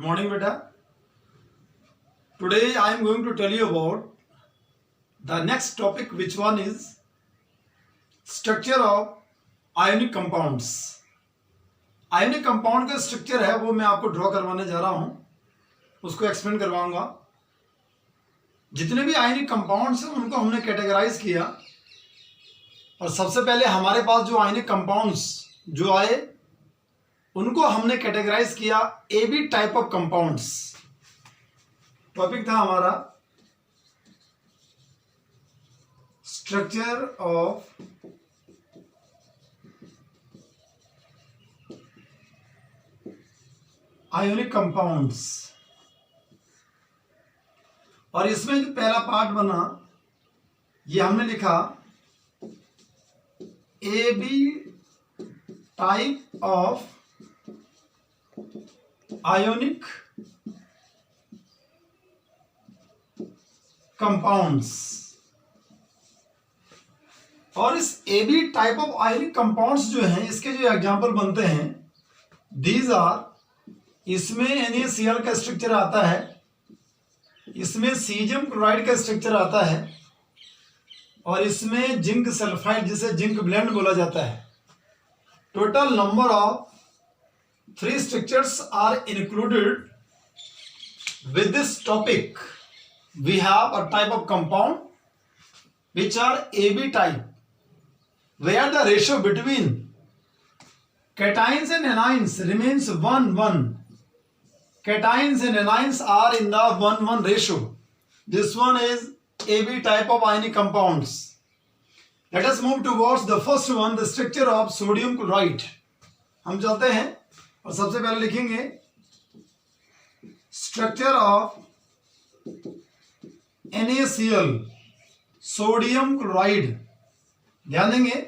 morning, beta. Today I am going to tell you about the next topic, which one is structure of ionic compounds. Ionic compound का structure है वो मैं आपको draw करवाने जा रहा हूं, उसको एक्सप्लेन करवाऊंगा। जितने भी आयोनिक कंपाउंड्स हैं उनको हमने कैटेगराइज किया और सबसे पहले हमारे पास जो आयोनिक कंपाउंड्स जो आए उनको हमने कैटेगराइज किया A B type of compounds. Topic था हमारा स्ट्रक्चर ऑफ आयोनिक कंपाउंड्स, और इसमें जो पहला पार्ट बना ये हमने लिखा A B type of ionic compounds. और इस A B type of ionic compounds जो हैं इसके जो एग्जांपल बनते हैं दीज आर, इसमें NaCl का स्ट्रक्चर आता है, इसमें सीजियम क्लोराइड का स्ट्रक्चर आता है और इसमें जिंक सल्फाइड जिसे जिंक ब्लेंड बोला जाता है। Total number of 3 structures are included with this topic. We have a type of compound which are AB type, where the ratio between cations and anions remains 1:1. Cations and anions are in the 1:1 ratio. This one is AB type of ionic compounds. Let us move towards the first one, the structure of sodium chloride. हम चलते हैं और सबसे पहले लिखेंगे structure of NaCl, sodium chloride. ध्यान देंगे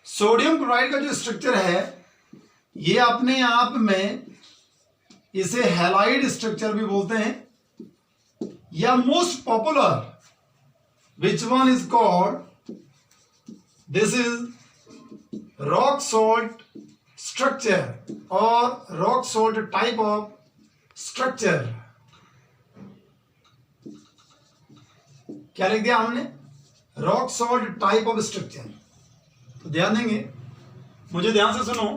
sodium chloride का जो स्ट्रक्चर है ये अपने आप में इसे हैलाइड स्ट्रक्चर भी बोलते हैं, या most popular which one is called, this is rock salt structure और rock salt type of structure. क्या लिख दिया हमने? Rock salt type of structure. तो ध्यान देंगे, मुझे ध्यान से सुनो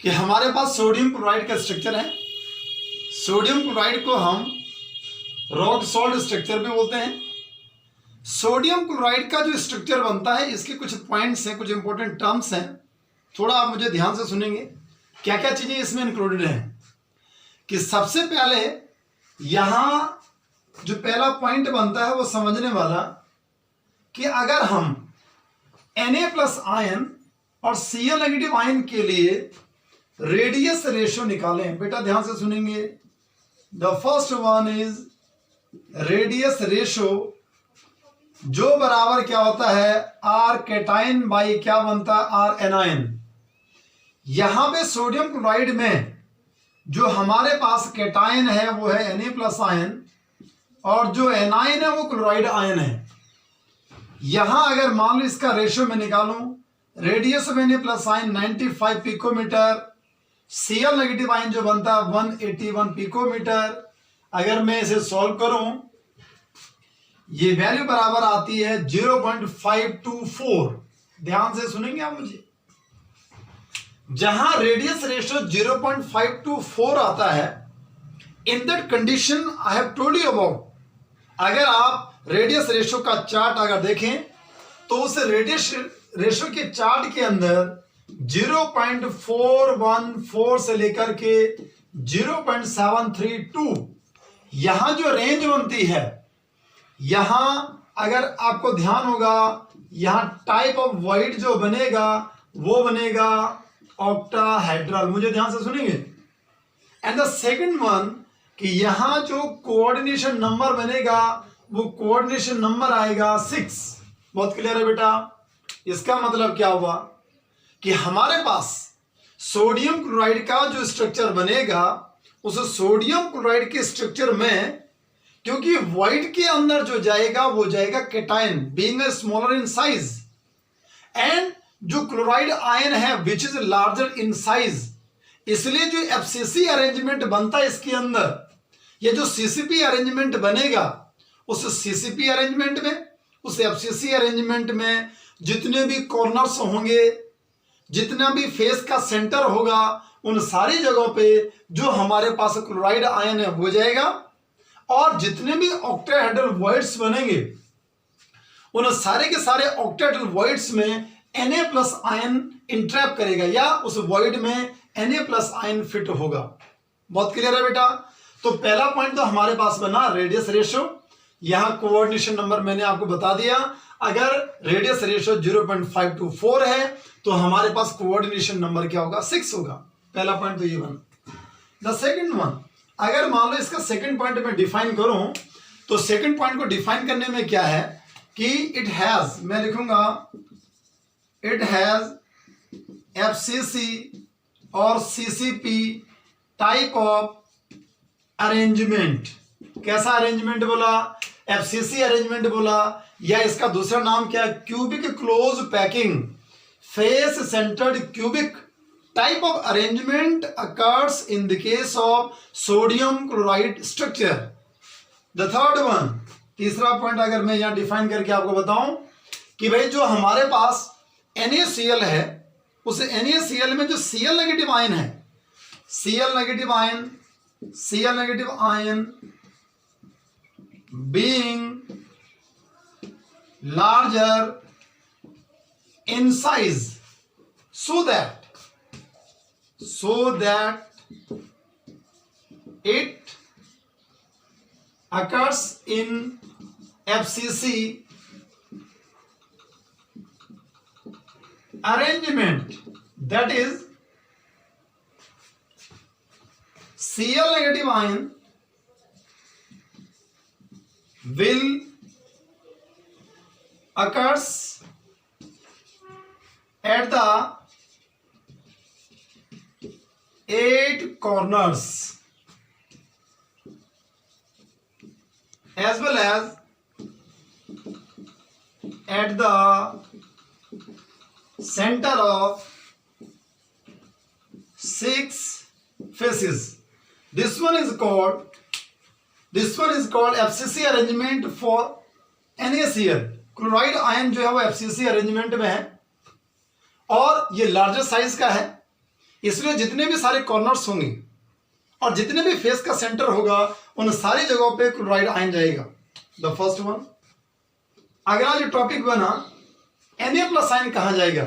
कि हमारे पास सोडियम क्लोराइड का स्ट्रक्चर है। सोडियम क्लोराइड को हम रॉक सॉल्ट स्ट्रक्चर भी बोलते हैं। सोडियम क्लोराइड का जो स्ट्रक्चर बनता है इसके कुछ पॉइंट्स हैं, कुछ इंपॉर्टेंट टर्म्स हैं, थोड़ा आप मुझे ध्यान से सुनेंगे क्या क्या चीजें इसमें इंक्लूडेड हैं। कि सबसे पहले यहां जो पहला पॉइंट बनता है वो समझने वाला कि अगर हम Na+ आयन और Cl नेगेटिव आयन के लिए रेडियस रेशियो निकालें, बेटा ध्यान से सुनेंगे। The first one is radius ratio, जो बराबर क्या होता है R कैटायन बाई क्या बनता है R एनायन। यहां पे सोडियम क्लोराइड में जो हमारे पास कैटायन है वो है Na+ आयन और जो एनायन है वो क्लोराइड आयन है। यहां अगर मान लो इसका रेशियो में निकालूं, radius of Na+ ion 95 picometre, Cl negative ion जो बनता है 181 पिकोमीटर। अगर मैं इसे सॉल्व करूं ये वैल्यू बराबर आती है 0.524। ध्यान से सुनेंगे आप मुझे। जहां रेडियस रेशियो 0.524 आता है, in that condition I have told you about, अगर आप रेडियस रेशियो का चार्ट अगर देखें तो उस रेडियस रेशियो के चार्ट के अंदर 0.414 से लेकर के 0.732 यहां जो रेंज बनती है, यहां अगर आपको ध्यान होगा यहां टाइप ऑफ वाइड जो बनेगा वो बनेगा ऑक्टाहेड्रल। मुझे ध्यान से सुनेंगे। एंड द सेकंड वन कि यहां जो कोऑर्डिनेशन नंबर बनेगा वो कोऑर्डिनेशन नंबर आएगा 6। बहुत क्लियर है बेटा? इसका मतलब क्या हुआ कि हमारे पास सोडियम क्लोराइड का जो स्ट्रक्चर बनेगा उस सोडियम क्लोराइड के स्ट्रक्चर में, क्योंकि वाइट के अंदर जो जाएगा वो जाएगा cation being smaller in size, and जो क्लोराइड आयन है which is larger in size, इसलिए जो एफसीसी अरेंजमेंट बनता है इसके अंदर, ये जो सीसीपी अरेंजमेंट बनेगा, उस सीसीपी अरेंजमेंट में, उस एफसीसी अरेंजमेंट में जितने भी कॉर्नर्स होंगे, जितना भी फेस का सेंटर होगा, उन सारी जगहों पे जो हमारे पास क्लोराइड आयन है हो जाएगा। और जितने भी ऑक्टाहेड्रल वॉइड्स बनेंगे, उन सारे के सारे ऑक्टाहेड्रल वॉइड्स में Na+ आयन इंट्रैप करेगा, या उस वॉइड में Na+ आयन फिट होगा। बहुत क्लियर है बेटा। तो पहला पॉइंट तो हमारे पास बना रेडियस रेशियो। यहां कोऑर्डिनेशन नंबर मैंने आपको बता दिया, अगर रेडियस रेशियो 0.524 है तो हमारे पास कोऑर्डिनेशन नंबर क्या होगा, 6 होगा। पहला पॉइंट तो ये बना। द सेकंड वन, अगर मान लो इसका सेकंड पॉइंट मैं डिफाइन करूं, तो सेकंड पॉइंट को डिफाइन करने में क्या है कि इट हैज, मैं लिखूंगा इट हैज एफसीसी और सीसीपी टाइप ऑफ अरेंजमेंट। कैसा अरेंजमेंट बोला, एफसीसी अरेंजमेंट बोला, या इसका दूसरा नाम क्या है, cubic close packing face centred cubic type of arrangement occurs in the case of sodium chloride structure. The third one, तीसरा पॉइंट अगर मैं यहां डिफाइन करके आपको बताऊं कि भाई जो हमारे पास NaCl है, उस NaCl में जो Cl नेगेटिव आयन है, Cl negative ion being larger in size so that it occurs in FCC arrangement, that is Cl negative ion will occurs at the 8 corners as well as at the center of 6 faces. This one is called FCC arrangement for NaCl। Chloride ion जो है वो FCC arrangement में है और ये larger size का है, इसलिए जितने भी सारे कॉर्नर्स होंगे और जितने भी फेस का सेंटर होगा उन सारी जगहों पे क्लोराइड आयन जाएगा। The first one. अगला जो टॉपिक बना Na+ आयन कहां जाएगा,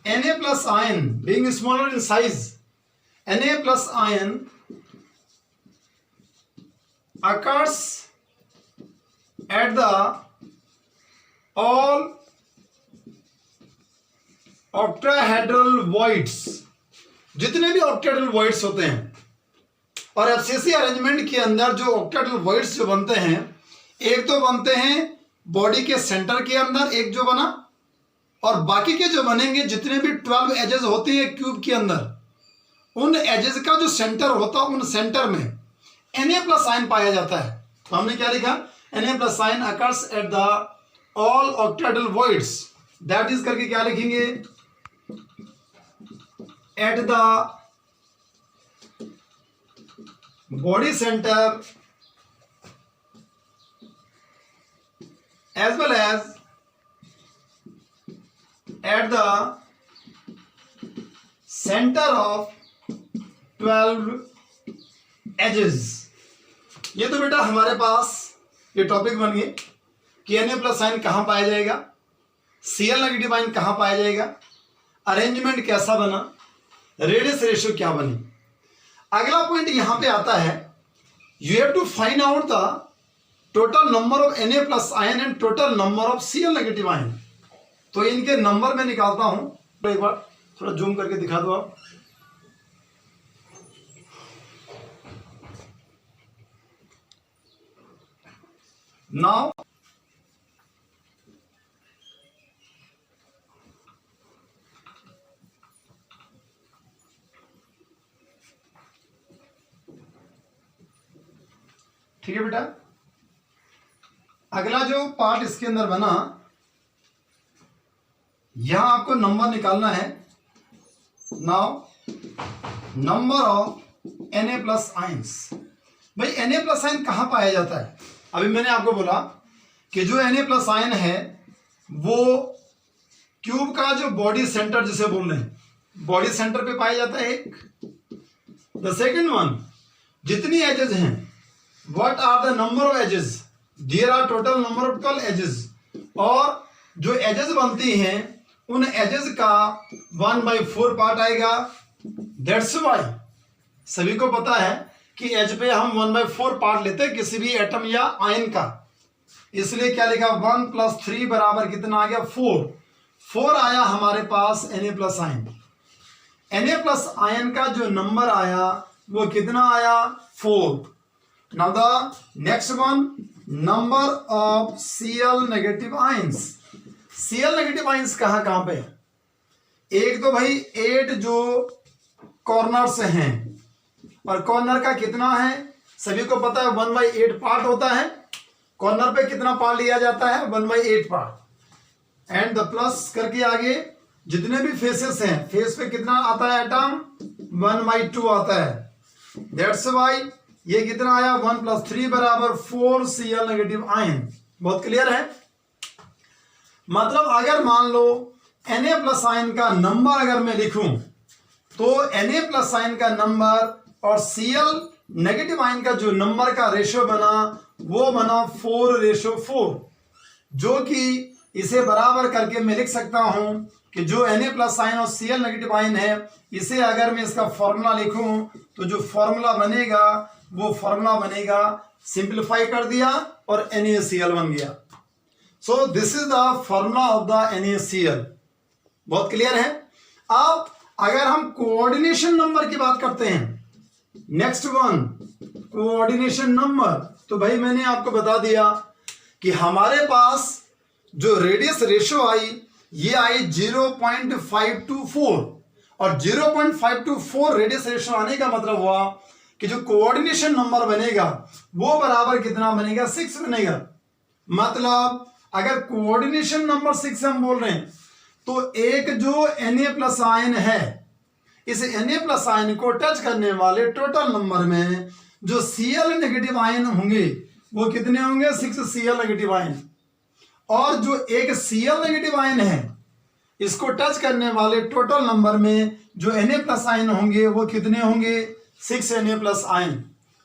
Na+ ion being smaller in size, Na+ ion occurs at the all octahedral voids, जितने भी ऑक्टाहेड्रल वॉइड्स होते हैं। और एफसीसी अरेंजमेंट के अंदर जो ऑक्टाहेड्रल वॉइड्स जो बनते हैं, एक तो बनते हैं बॉडी के सेंटर के अंदर, एक जो बना, और बाकी के जो बनेंगे जितने भी 12 एजेस होते हैं क्यूब के अंदर, उन एजेस का जो सेंटर होता है, उन सेंटर में Na+ आयन पाया जाता है। तो हमने क्या लिखा, Na+ ion occurs at the all octahedral voids, that is करके क्या लिखेंगे, at the body centre as well as at the centre of 12 edges. ये तो बेटा हमारे पास ये टॉपिक बन गए कि Na+ आयन कहां पाया जाएगा, Cl नेगेटिव आयन कहां पाया जाएगा, अरेंजमेंट कैसा बना, रेडियस रेशियो क्या बनी। अगला पॉइंट यहां पे आता है, you have to find out the total number of Na+ ion and total number of Cl negative ion. तो इनके नंबर में निकालता हूं, तो एक बार थोड़ा जूम करके दिखा दो आप। नाउ ठीक है बेटा, अगला जो पार्ट इसके अंदर बना, यहां आपको नंबर निकालना है। Now number of Na+ ions. भाई Na+ आयन कहाँ पाया जाता है? अभी मैंने आपको बोला कि जो Na+ आयन है वो क्यूब का जो बॉडी सेंटर जिसे बोल रहे हैं, बॉडी सेंटर पे पाया जाता है एक। द सेकेंड वन, जितनी एजेस हैं, what are the number of edges? There are total number of 12 edges. और जो एजेस बनती हैं उन एजेस का 1/4 पार्ट आएगा। दैट्स वाई सभी को पता है कि एज पे हम 1/4 पार्ट लेते हैं किसी भी एटम या आयन का, इसलिए क्या लिखा 1 + 3 बराबर कितना आ गया 4 आया हमारे पास Na+ आयन। Na+ आयन का जो नंबर आया वो कितना आया 4। Now the next one, number of Cl- ions. Cl- ions कहाँ कहाँ पे है? एक तो भाई 8 जो कॉर्नर से हैं, और कॉर्नर का कितना है सभी को पता है 1/8 पार्ट होता है। कॉर्नर पे कितना पार्ट लिया जाता है 1/8 पार्ट। एंड द प्लस करके आगे जितने भी फेसेस हैं, फेस पे कितना आता है एटम 1/2 आता है। दैट्स वाई ये कितना आया 1 + 3 बराबर 4 Cl- आयन। बहुत क्लियर है? मतलब अगर मान लो Na+ आयन का नंबर अगर मैं लिखूं तो Na+ आयन का नंबर और Cl- आयन का जो नंबर का रेशियो बना वो बना 4:4, जो कि इसे बराबर करके मैं लिख सकता हूं कि जो Na+ आयन और Cl- आयन है, इसे अगर मैं इसका फॉर्मूला लिखूं तो जो फॉर्मूला बनेगा वो फॉर्मूला बनेगा, सिंप्लीफाई कर दिया और NaCl बन गया। So this is the formula of the NaCl। बहुत क्लियर है? अब अगर हम कोऑर्डिनेशन नंबर की बात करते हैं, नेक्स्ट वन कोऑर्डिनेशन नंबर, तो भाई मैंने आपको बता दिया कि हमारे पास जो रेडियस रेशियो आई ये आई 0.524, और 0.524 रेडियस रेशियो आने का मतलब हुआ कि जो कोऑर्डिनेशन नंबर बनेगा वो बराबर कितना बनेगा 6 बनेगा। मतलब अगर कोऑर्डिनेशन नंबर 6 हम बोल रहे हैं तो एक जो Na+ आयन है, इस Na+ आयन को टच करने वाले टोटल नंबर में जो Cl- आयन होंगे वो कितने होंगे 6 Cl- आयन। और जो एक Cl- आयन है इसको टच करने वाले टोटल नंबर में जो Na+ आयन होंगे वो कितने होंगे 6 Na+ आयन।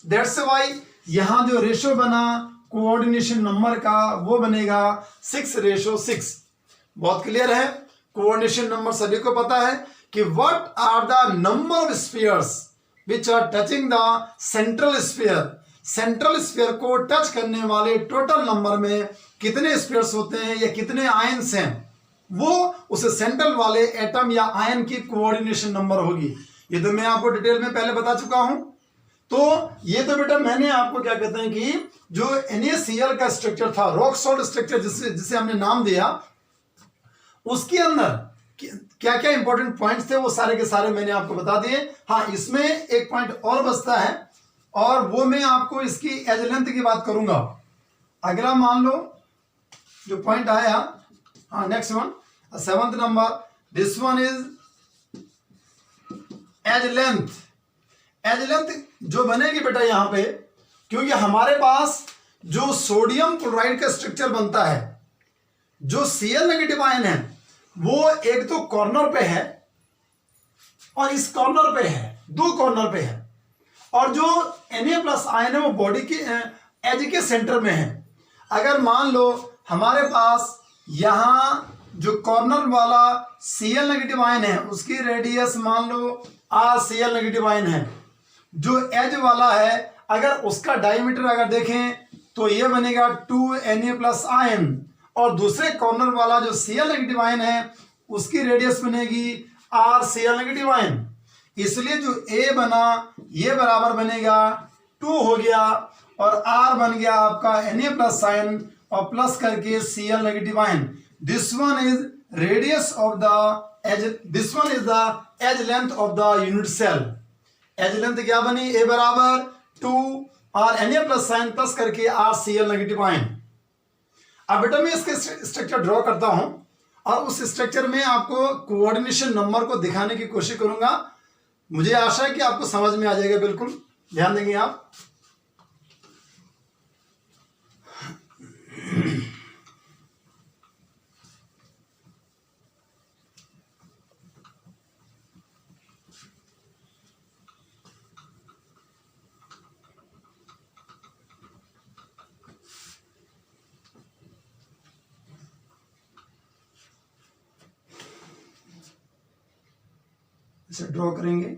दैट्स वाई यहां जो रेशियो बना कोऑर्डिनेशन नंबर का वो बनेगा 6:6। बहुत क्लियर है? कोऑर्डिनेशन नंबर सभी को पता है कि what are the number of spheres which are touching the central sphere. Central sphere को टच करने वाले टोटल नंबर में कितने स्फीयर्स होते हैं या कितने आयंस हैं, वो उस सेंट्रल वाले एटम या आयन की कोऑर्डिनेशन नंबर होगी। ये तो मैं आपको डिटेल में पहले बता चुका हूं। तो ये तो बेटा मैंने आपको क्या कहते हैं कि जो NaCl का स्ट्रक्चर था, रॉक सॉल्ट स्ट्रक्चर जिसे हमने नाम दिया, उसके अंदर क्या क्या इंपॉर्टेंट पॉइंट्स थे वो सारे के सारे मैंने आपको बता दिए। हाँ, इसमें एक पॉइंट और बचता है और वो मैं आपको इसकी एज लेंथ की बात करूंगा। अगला मान लो जो पॉइंट आया, हाँ next one 7th number, this one is edge length. Edge length जो बनेगी बेटा यहां पे, क्योंकि हमारे पास जो सोडियम क्लोराइड का स्ट्रक्चर बनता है, जो Cl- आयन है वो एक तो कॉर्नर पे है और इस कॉर्नर पे है, दो कॉर्नर पे है, और जो Na+ आयन है वो बॉडी के एज के सेंटर में है। अगर मान लो हमारे पास यहां जो कॉर्नर वाला Cl- आयन है उसकी रेडियस मान लो R Cl- आयन है, जो एज वाला है अगर उसका डायमीटर अगर देखें तो ये बनेगा 2 Na+ आयन, और दूसरे कॉर्नर वाला जो Cl- आयन है उसकी रेडियस बनेगी R Cl- आयन। इसलिए जो A बना ये बराबर बनेगा 2 हो गया, और R बन गया आपका Na+ आयन और प्लस करके Cl- ion. This one is radius of the edge, this one is the edge length of the unit cell. Edge length क्या बनी A बराबर 2 और Na+ आयन प्लस करके R Cl- आयन। अब बेटा मैं इसके स्ट्रक्चर ड्रॉ करता हूं और उस स्ट्रक्चर में आपको कोऑर्डिनेशन नंबर को दिखाने की कोशिश करूंगा। मुझे आशा है कि आपको समझ में आ जाएगा। बिल्कुल ध्यान देंगे आप। इसे ड्रॉ करेंगे।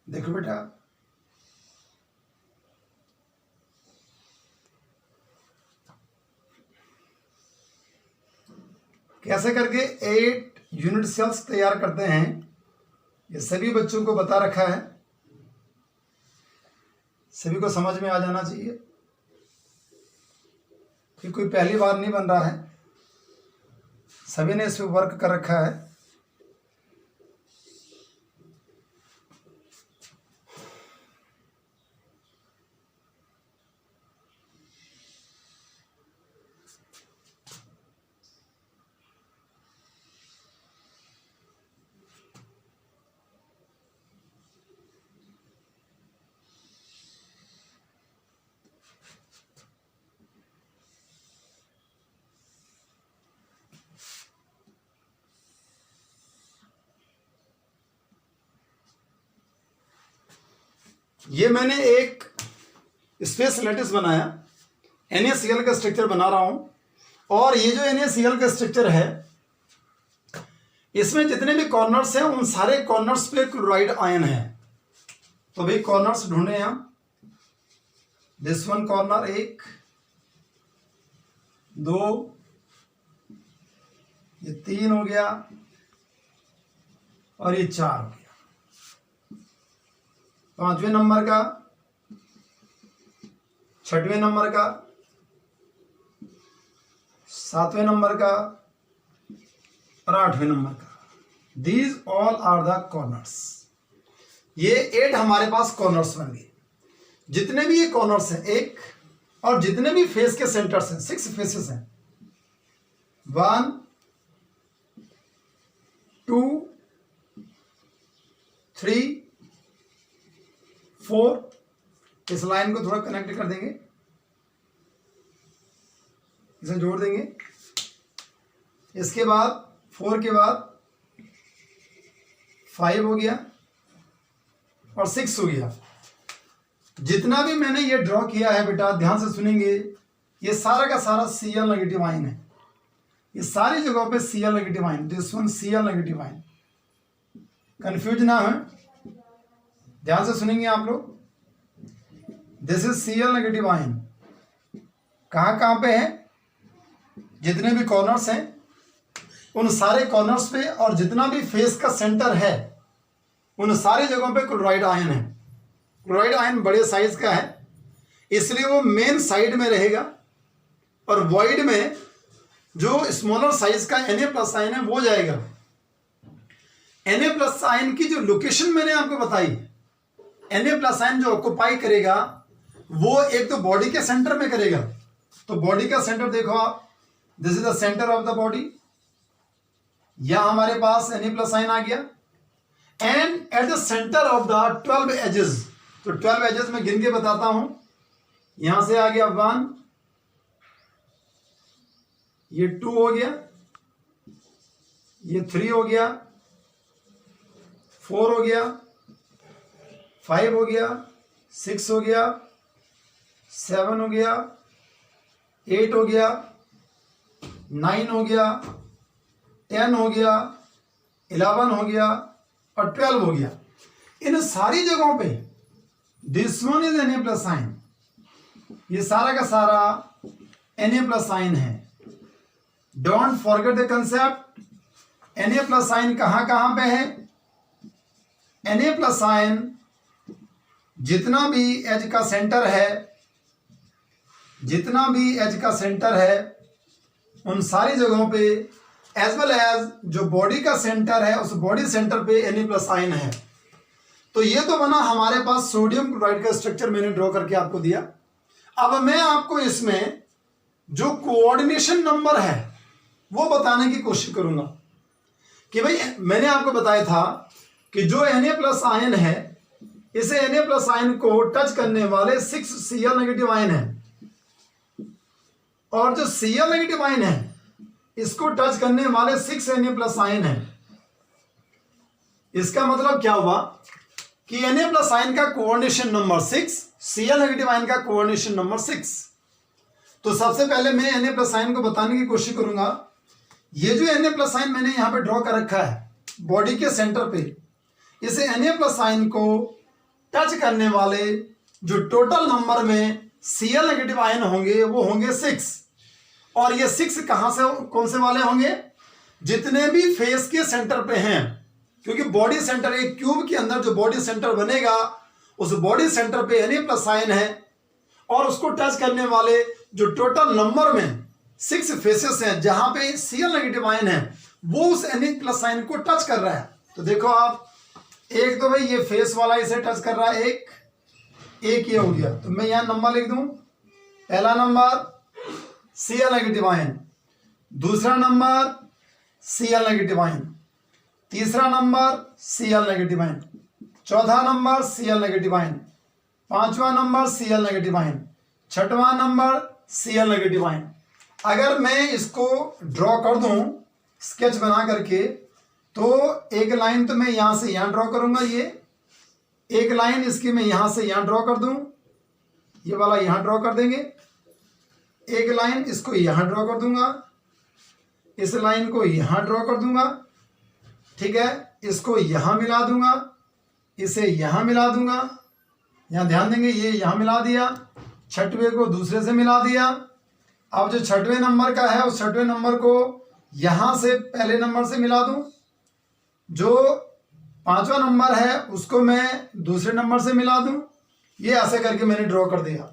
देखो बेटा, कैसे करके 8 यूनिट सेल्स तैयार करते हैं, ये सभी बच्चों को बता रखा है। सभी को समझ में आ जाना चाहिए कि कोई पहली बार नहीं बन रहा है, सभी ने इस पर वर्क कर रखा है। ये मैंने एक स्पेस लैटिस बनाया, NaCl का स्ट्रक्चर बना रहा हूं। और ये जो NaCl का स्ट्रक्चर है, इसमें जितने भी कॉर्नर्स हैं उन सारे कॉर्नर्स पे क्लोराइड आयन है। तो भाई कॉर्नर्स ढूंढे हम। दिस वन कॉर्नर 1, 2, ये 3 हो गया और ये 4 हो गया। 5वें नंबर का, 6वें नंबर का, 7वें नंबर का और 8वें नंबर का। These all are the corners. ये 8 हमारे पास कॉर्नर्स बन गए। जितने भी ये कॉर्नर्स हैं 1, और जितने भी फेस के सेंटर्स हैं 6 फेसेस हैं। 1, 2, 3, 4। इस लाइन को थोड़ा कनेक्ट कर देंगे, इसे जोड़ देंगे। इसके बाद 4 के बाद 5 हो गया और 6 हो गया। जितना भी मैंने ये ड्रॉ किया है बेटा, ध्यान से सुनेंगे, ये सारा का सारा Cl नेगेटिव आयन है। ये सारी जगहों पे Cl negative ion, this one Cl negative ion. Confuse ना हो, ध्यान से सुनेंगे आप लोग। This is Cl negative ion. कहां कहां पे है? जितने भी कॉर्नर्स हैं उन सारे कॉर्नर्स पे, और जितना भी फेस का सेंटर है उन सारी जगहों पे क्लोराइड आयन है। क्लोराइड आयन बड़े साइज का है, इसलिए वो मेन साइड में रहेगा, और वॉइड में जो स्मॉलर साइज का Na+ आयन है वो जाएगा। Na+ आयन की जो लोकेशन मैंने आपको बताई, Na+ आयन जो ऑक्युपाई करेगा वो एक तो बॉडी के सेंटर में करेगा। तो बॉडी का सेंटर देखो आप, this is the centre of the body. यहां हमारे पास Na+ आयन आ गया। And at the centre of the 12 edges, तो 12 एजेस में गिन के बताता हूं। यहां से आ गया 1, ये 2 हो गया, ये 3 हो गया, 4 हो गया, 5 हो गया, 6 हो गया, 7 हो गया, 8 हो गया, 9 हो गया, 10 हो गया, 11 हो गया और 12 हो गया। इन सारी जगहों पे this one is Na+ ion. ये सारा का सारा Na+ आयन है। Don't forget the concept. Na+ ion कहां कहां पे है? Na+ आयन जितना भी एज का सेंटर है, जितना भी एज का सेंटर है उन सारी जगहों पे एज वेल एज जो बॉडी का सेंटर है उस बॉडी सेंटर पे Na+ आयन है। तो ये तो बना हमारे पास सोडियम क्लोराइड का स्ट्रक्चर, मैंने ड्रॉ करके आपको दिया। अब मैं आपको इसमें जो कोऑर्डिनेशन नंबर है वो बताने की कोशिश करूंगा कि भाई मैंने आपको बताया था कि जो Na+ आयन है, इसे Na+ आयन को टच करने वाले 6 Cl- आयन है, और जो Cl- आयन है इसको टच करने वाले 6 Na+ आयन है। इसका मतलब क्या हुआ कि Na+ आयन का कोऑर्डिनेशन नंबर 6, Cl- आयन का कोऑर्डिनेशन नंबर 6। तो सबसे पहले मैं Na+ आयन को बताने की कोशिश करूंगा। ये जो Na+ आयन मैंने यहां पे ड्रॉ कर रखा है बॉडी के सेंटर पे, इसे Na+ आयन को टच करने वाले जो टोटल नंबर में Cl- आयन होंगे वो होंगे 6। और ये 6 कहां से, कौन से वाले होंगे? जितने भी फेस के सेंटर पे हैं, क्योंकि बॉडी सेंटर, एक क्यूब के अंदर जो बॉडी सेंटर बनेगा उस बॉडी सेंटर पे Na+ आयन है, और उसको टच करने वाले जो टोटल नंबर में 6 फेसेस हैं जहां पे Cl- आयन है वो उस Na+ आयन को टच कर रहा है। तो देखो आप, एक तो भाई ये फेस वाला इसे टच कर रहा है, एक ये हो गया। तो मैं यहां नंबर लिख दूं, पहला नंबर Cl- आयन, दूसरा नंबर Cl- आयन, तीसरा नंबर Cl- आयन, चौथा नंबर Cl- आयन, पांचवा नंबर Cl- आयन, छठवां नंबर Cl- आयन। अगर मैं इसको ड्रॉ कर दूं स्केच बना करके, तो एक लाइन तो मैं यहां से यहां ड्रॉ करूंगा, ये एक लाइन इसकी मैं यहां से यहां ड्रॉ कर दूं, ये वाला यहां ड्रॉ कर देंगे, एक लाइन इसको यहां ड्रॉ कर दूंगा, इस लाइन को यहां ड्रॉ कर दूंगा, ठीक है, इसको यहां मिला दूंगा, इसे यहां मिला दूंगा, यहां ध्यान देंगे, ये यहां मिला दिया, छठवें को दूसरे से मिला दिया। अब जो छठवें नंबर का है उस छठवें नंबर को यहां से पहले नंबर से मिला दूं, जो पांचवा नंबर है उसको मैं दूसरे नंबर से मिला दूं, ये ऐसे करके मैंने ड्रॉ कर दिया।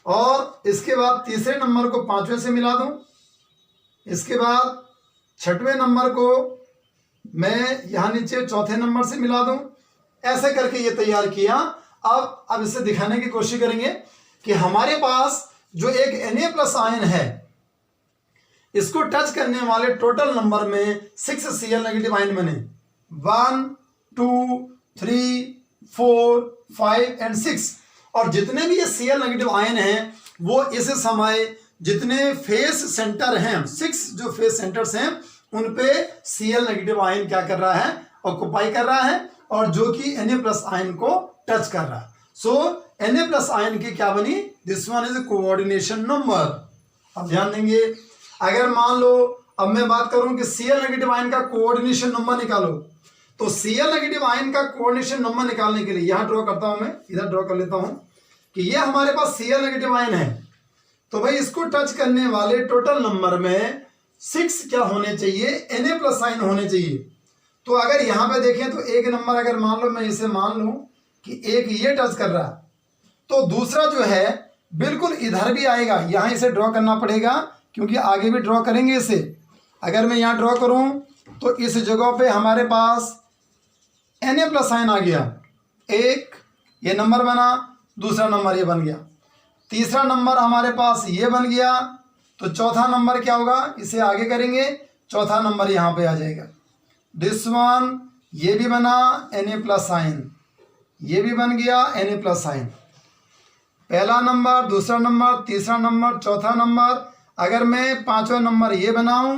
और इसके बाद तीसरे नंबर को पांचवें से मिला दूं, इसके बाद छठवें नंबर को मैं यहां नीचे चौथे नंबर से मिला दूं, ऐसे करके ये तैयार किया। अब इसे दिखाने की कोशिश करेंगे कि हमारे पास जो एक Na+ आयन है इसको टच करने वाले टोटल नंबर में 6 Cl- आयन बने, 1 2 3 4 5 एंड 6। और जितने भी ये Cl- आयन हैं वो इस समय जितने फेस सेंटर हैं, 6 जो फेस सेंटर्स हैं उन पे Cl- आयन क्या कर रहा है, ऑक्युपाई कर रहा है, और जो कि Na+ आयन को टच कर रहा है। सो Na+ आयन की क्या बनी, this one is coordination number. अब ध्यान देंगे, अगर मान लो अब मैं बात करूं कि Cl- आयन का कोऑर्डिनेशन नंबर निकालो, तो Cl- आयन का कोऑर्डिनेशन नंबर निकालने के लिए यहां ड्रॉ करता हूं, मैं इधर ड्रॉ कर लेता हूं कि ये हमारे पास Cl- आयन है। तो भाई इसको टच करने वाले टोटल नंबर में 6 क्या होने चाहिए, Na+ आयन होने चाहिए। तो अगर यहां पे देखें तो एक नंबर अगर मान लो मैं इसे मान लूं कि एक ये टच कर रहा, तो दूसरा जो है बिल्कुल इधर भी आएगा, यहां इसे ड्रॉ करना पड़ेगा क्योंकि आगे भी ड्रॉ करेंगे इसे। अगर मैं यहां ड्रॉ करूं तो इस जगह पे हमारे पास Na+ आयन आ गया, एक ये नंबर बना, दूसरा नंबर ये बन गया, तीसरा नंबर हमारे पास ये बन गया, तो चौथा नंबर क्या होगा, इसे आगे करेंगे, चौथा नंबर यहां पे आ जाएगा, दिस वन, ये भी बना Na+ आयन, ये भी बन गया Na+ आयन, पहला नंबर, दूसरा नंबर, तीसरा नंबर, चौथा नंबर। अगर मैं पांचवा नंबर ये बनाऊं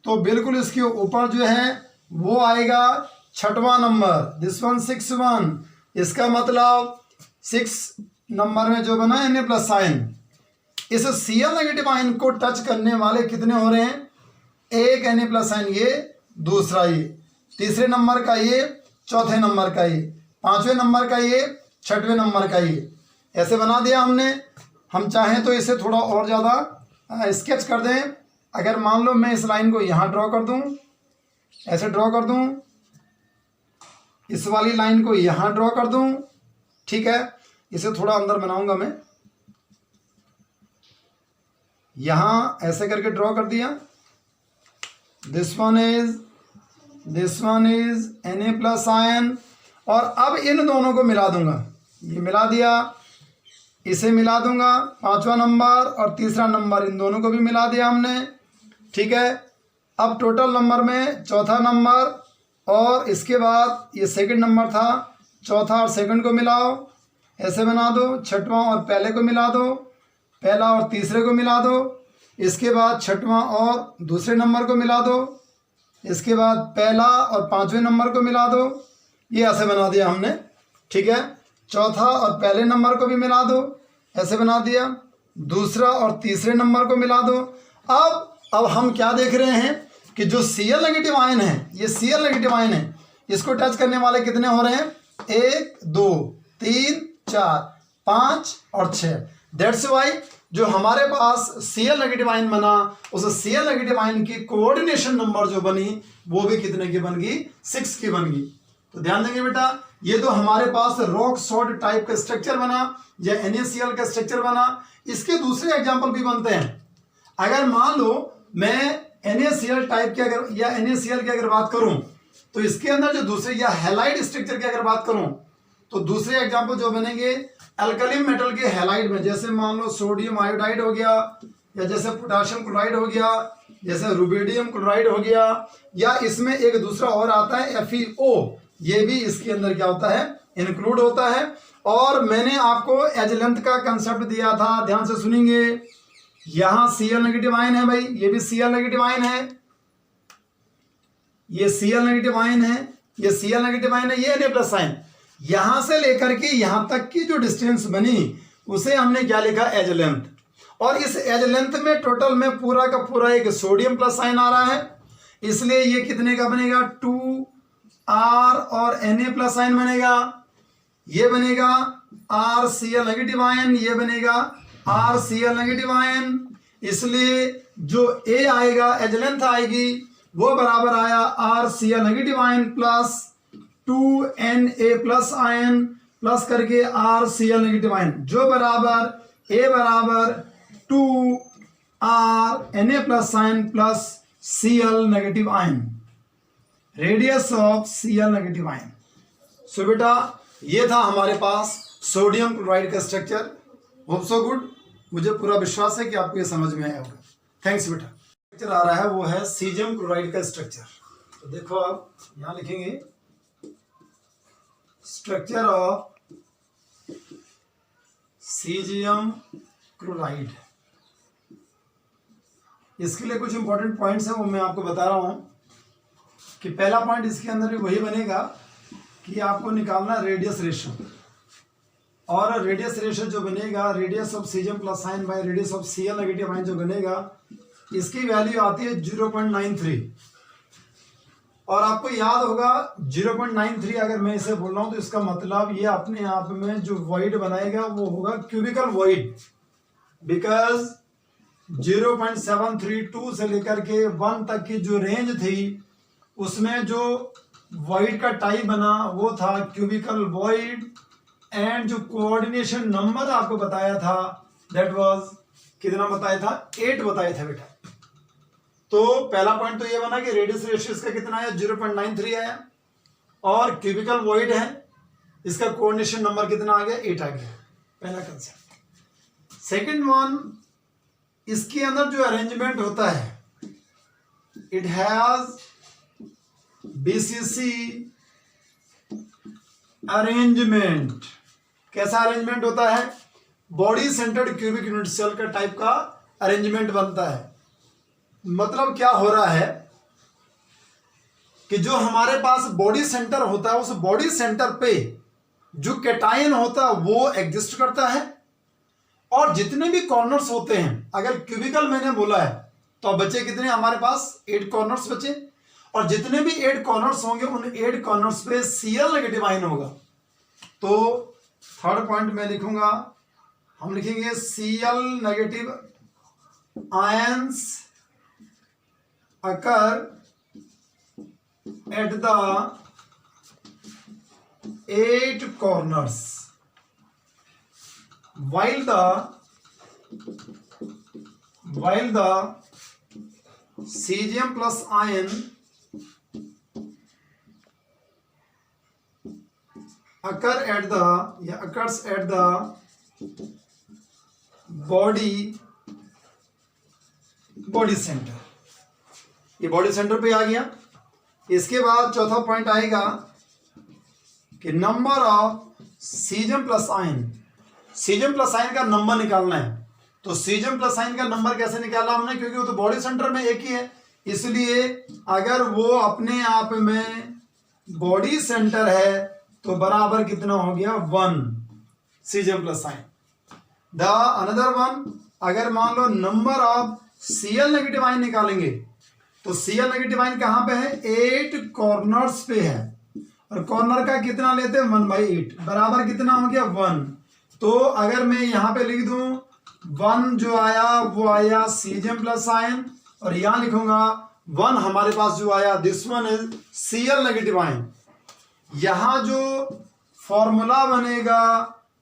तो बिल्कुल इसके ऊपर जो है वो आएगा छठवां नंबर, दिस वन 6 1। इसका मतलब 6 नंबर में जो बना Na+ आयन, इस Cl- आयन को टच करने वाले कितने हो रहे हैं, एक Na+ आयन ये, दूसरा ये, तीसरे नंबर का ये, चौथे नंबर का ये, पांचवें नंबर का ये, छठवें नंबर का ये, ऐसे बना दिया हमने। हम चाहें तो इसे थोड़ा और ज़्यादा स्केच कर दें। अगर मान लो मैं इस लाइन को यहाँ ड्रॉ कर दूं, ऐसे ड्रॉ कर दूं, इस वाली लाइन को यहाँ ड्रॉ कर दूं, ठीक है, इसे थोड़ा अंदर बनाऊंगा मैं, यहाँ ऐसे करके ड्रॉ कर दिया, दिस वन इज Na+ion, और अब इन दोनों को मिला दूंगा, ये मिला दिया, इसे मिला दूंगा 5वां नंबर और तीसरा नंबर, इन दोनों को भी मिला दिया हमने, ठीक है। अब टोटल नंबर में चौथा नंबर और इसके बाद ये सेकंड नंबर था, चौथा और सेकंड को मिलाओ, ऐसे बना दो, छठवां और पहले को मिला दो, पहला और तीसरे को मिला दो, इसके बाद छठवां और दूसरे नंबर को मिला दो, इसके बाद पहला और पांचवें नंबर को मिला दो, ये ऐसे बना दिया हमने, ठीक है। चौथा और पहले नंबर को भी मिला दो, ऐसे बना दिया, दूसरा और तीसरे नंबर को मिला दो। अब हम क्या देख रहे हैं कि जो Cl नेगेटिव आयन है, ये Cl नेगेटिव आयन है, इसको टच करने वाले कितने हो रहे हैं, 1 2 3 4 5 और 6। दैट्स वाई जो हमारे पास Cl नेगेटिव आयन बना, उस Cl नेगेटिव आयन की कोऑर्डिनेशन नंबर जो बनी वो भी कितने की बन गई, 6 की बन गई। तो ध्यान देंगे बेटा, ये तो हमारे पास रॉक सॉल्ट टाइप का स्ट्रक्चर बना या NaCl का स्ट्रक्चर बना। इसके दूसरे एग्जांपल भी बनते हैं। अगर मान लो मैं NaCl टाइप की अगर या NaCl की अगर बात करूं, तो इसके अंदर जो दूसरे या हैलाइड स्ट्रक्चर की अगर बात करूं, तो दूसरे एग्जांपल जो बनेंगे अल्कली मेटल के हैलाइड में, जैसे मान लो सोडियम आयोडाइड हो गया, या जैसे पोटाशियम क्लोराइड हो गया, जैसे रुबिडियम क्लोराइड हो गया, या इसमें एक दूसरा और आता है FeO, ये भी इसके अंदर क्या होता है, इंक्लूड होता है। और मैंने आपको एज लेंथ का कंसेप्ट दिया था, ध्यान से सुनेंगे। यहां Cl नेगेटिव आयन है भाई, ये भी Cl नेगेटिव आयन है, ये Cl नेगेटिव आयन है, ये Cl नेगेटिव आयन है, ये Na+ आयन। यहां से लेकर के यहां तक की जो डिस्टेंस बनी उसे हमने क्या लिखा, एज लेंथ। और इस एज लेंथ में टोटल में पूरा का पूरा एक सोडियम प्लस आयन आ रहा है, इसलिए ये कितने का बनेगा, 2R और Na+ आयन बनेगा, ये बनेगा RCl नेगेटिव आयन, ये बनेगा RCl नेगेटिव आयन। इसलिए जो A आएगा, एज लेंथ आएगी, वो बराबर आया RCl negative ion plus 2Na+ ion plus करके RCl नेगेटिव आयन, जो बराबर A बराबर 2R Na+ ion plus Cl negative ion, radius of Cl negative ion. So बेटा ये था हमारे पास सोडियम क्लोराइड का स्ट्रक्चर। होप सो गुड, मुझे पूरा विश्वास है कि आपको ये समझ में आया होगा। थैंक्स बेटा। स्ट्रक्चर आ रहा है वो है सीजियम क्लोराइड का स्ट्रक्चर। तो देखो आप यहां लिखेंगे स्ट्रक्चर ऑफ सीजियम क्लोराइड। इसके लिए कुछ इंपॉर्टेंट पॉइंट्स हैं, वो मैं आपको बता रहा हूं कि पहला पॉइंट इसके अंदर भी वही बनेगा कि आपको निकालना रेडियस रेशो, और रेडियस रेशो जो बनेगा, radius of caesium plus ion by radius of Cl negative ion जो बनेगा, इसकी वैल्यू आती है 0.93। और आपको याद होगा 0.93 अगर मैं इसे बोल रहा हूं तो इसका मतलब ये अपने आप में जो वॉइड बनाएगा वो होगा क्यूबिकल वॉइड, बिकॉज 0.732 से लेकर के 1 तक की जो रेंज थी उसमें जो वॉइड का टाइप बना वो था क्यूबिकल वॉइड, एंड जो कोऑर्डिनेशन नंबर आपको बताया था दैट वाज कितना बताया था, 8 बताया था बेटा। तो पहला पॉइंट तो ये बना कि रेडियस रेशियो इसका कितना आया, 0.93 आया, और क्यूबिकल वॉइड है, इसका कोऑर्डिनेशन नंबर कितना आ गया, 8 आ गया, पहला कंसेप्ट। सेकंड वन, इसके अंदर जो अरेंजमेंट होता है, इट हैज BCC अरेंजमेंट। कैसा अरेंजमेंट होता है, body centred cubic unit cell का टाइप का अरेंजमेंट बनता है। मतलब क्या हो रहा है कि जो हमारे पास बॉडी सेंटर होता है, उस बॉडी सेंटर पे जो कैटायन होता है वो एग्जिस्ट करता है, और जितने भी कॉर्नर्स होते हैं, अगर क्यूबिकल मैंने बोला है तो बचे कितने हमारे पास, 8 कॉर्नर्स बचे, और जितने भी 8 कॉर्नर्स होंगे उन 8 कॉर्नर्स पे Cl नेगेटिव आयन होगा। तो थर्ड पॉइंट मैं लिखूंगा, हम लिखेंगे Cl negative ions occur at the 8 corners while the while the cesium plus ion occurs at the body centre. ये बॉडी सेंटर पे आ गया। इसके बाद चौथा पॉइंट आएगा कि number of caesium plus ion. Caesium plus ion का नंबर निकालना है। तो सीजियम प्लस आयन का नंबर कैसे निकाला हमने, क्योंकि वो तो बॉडी सेंटर में एक ही है, इसलिए अगर वो अपने आप में बॉडी सेंटर है तो बराबर कितना हो गया 1 cesium plus ion. The another one, अगर मान लो number of Cl negative ion निकालेंगे तो Cl नेगेटिव आयन कहां पे है, 8 कॉर्नर्स पे है, और कॉर्नर का कितना लेते हैं 1/8 बराबर कितना हो गया 1। तो अगर मैं यहां पे लिख दूं 1 जो आया वो आया सीजियम प्लस आयन, और यहां लिखूंगा 1 हमारे पास जो आया this one is Cl negative ion. यहां जो फॉर्मूला बनेगा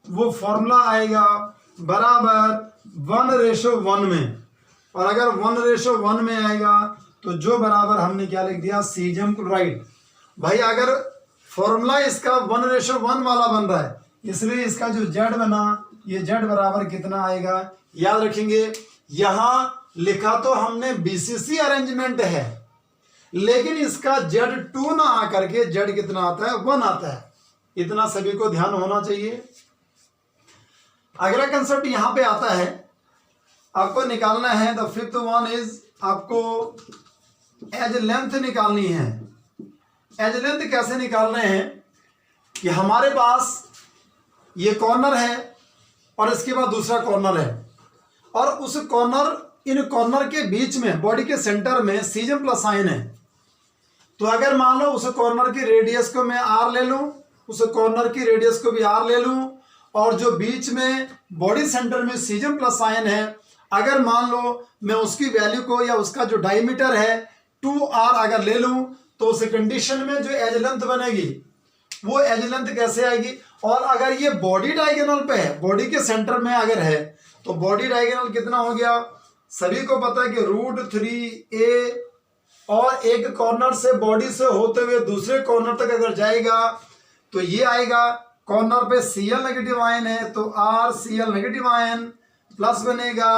वो फॉर्मूला आएगा बराबर 1:1 में, और अगर 1:1 में आएगा तो जो बराबर हमने क्या लिख दिया सीजियम क्लोराइड। भाई अगर फॉर्मूला इसका 1:1 वाला बन रहा है, इसलिए इसका जो जेड बना ये जेड बराबर कितना आएगा याद रखेंगे। यहां लिखा तो हमने बीसीसी अरेंजमेंट है, लेकिन इसका Z2 ना आकर के Z कितना आता है 1 आता है। इतना सभी को ध्यान होना चाहिए। अगला कंसेप्ट यहां पे आता है, आपको निकालना है द फिफ्थ वन इज, आपको एज लेंथ निकालनी है। एज लेंथ कैसे निकाल रहे हैं कि हमारे पास ये कॉर्नर है और इसके बाद दूसरा कॉर्नर है, और उस कॉर्नर इन कॉर्नर के बीच में बॉडी के सेंटर में सीजियम प्लस आयन है। तो अगर मान लो उस कॉर्नर की रेडियस को मैं R ले लूं, उस कॉर्नर की रेडियस को भी R ले लूं, और जो बीच में बॉडी सेंटर में सीजियम प्लस आयन है, अगर मान लो मैं उसकी वैल्यू को या उसका जो डायमीटर है 2R अगर ले लूं, तो उस कंडीशन में जो एज लेंथ बनेगी वो एज लेंथ कैसे आएगी। और अगर ये बॉडी डायगोनल पे है, बॉडी के सेंटर में अगर है, तो बॉडी डायगोनल कितना हो गया, सभी को पता है कि √3a, और एक कॉर्नर से बॉडी से होते हुए दूसरे कॉर्नर तक अगर जाएगा तो ये आएगा, कॉर्नर पे Cl नेगेटिव आयन है तो RCl नेगेटिव आयन प्लस बनेगा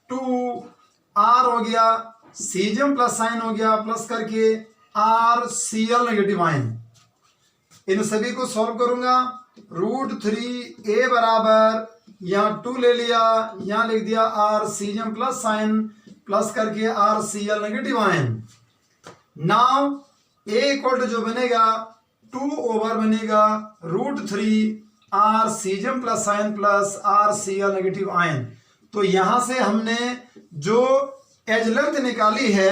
2R हो गया, सीजियम प्लस आयन हो गया, प्लस करके RCl नेगेटिव आयन। इन सभी को सॉल्व करूंगा, √3a बराबर यहाँ 2 ले लिया, यहाँ लिख दिया R caesium plus ion plus करके RCl negative ion. Now a equal to जो बनेगा 2 बनेगा √3R caesium plus ion plus RCl negative ion. तो यहां से हमने जो एज लेंथ निकाली है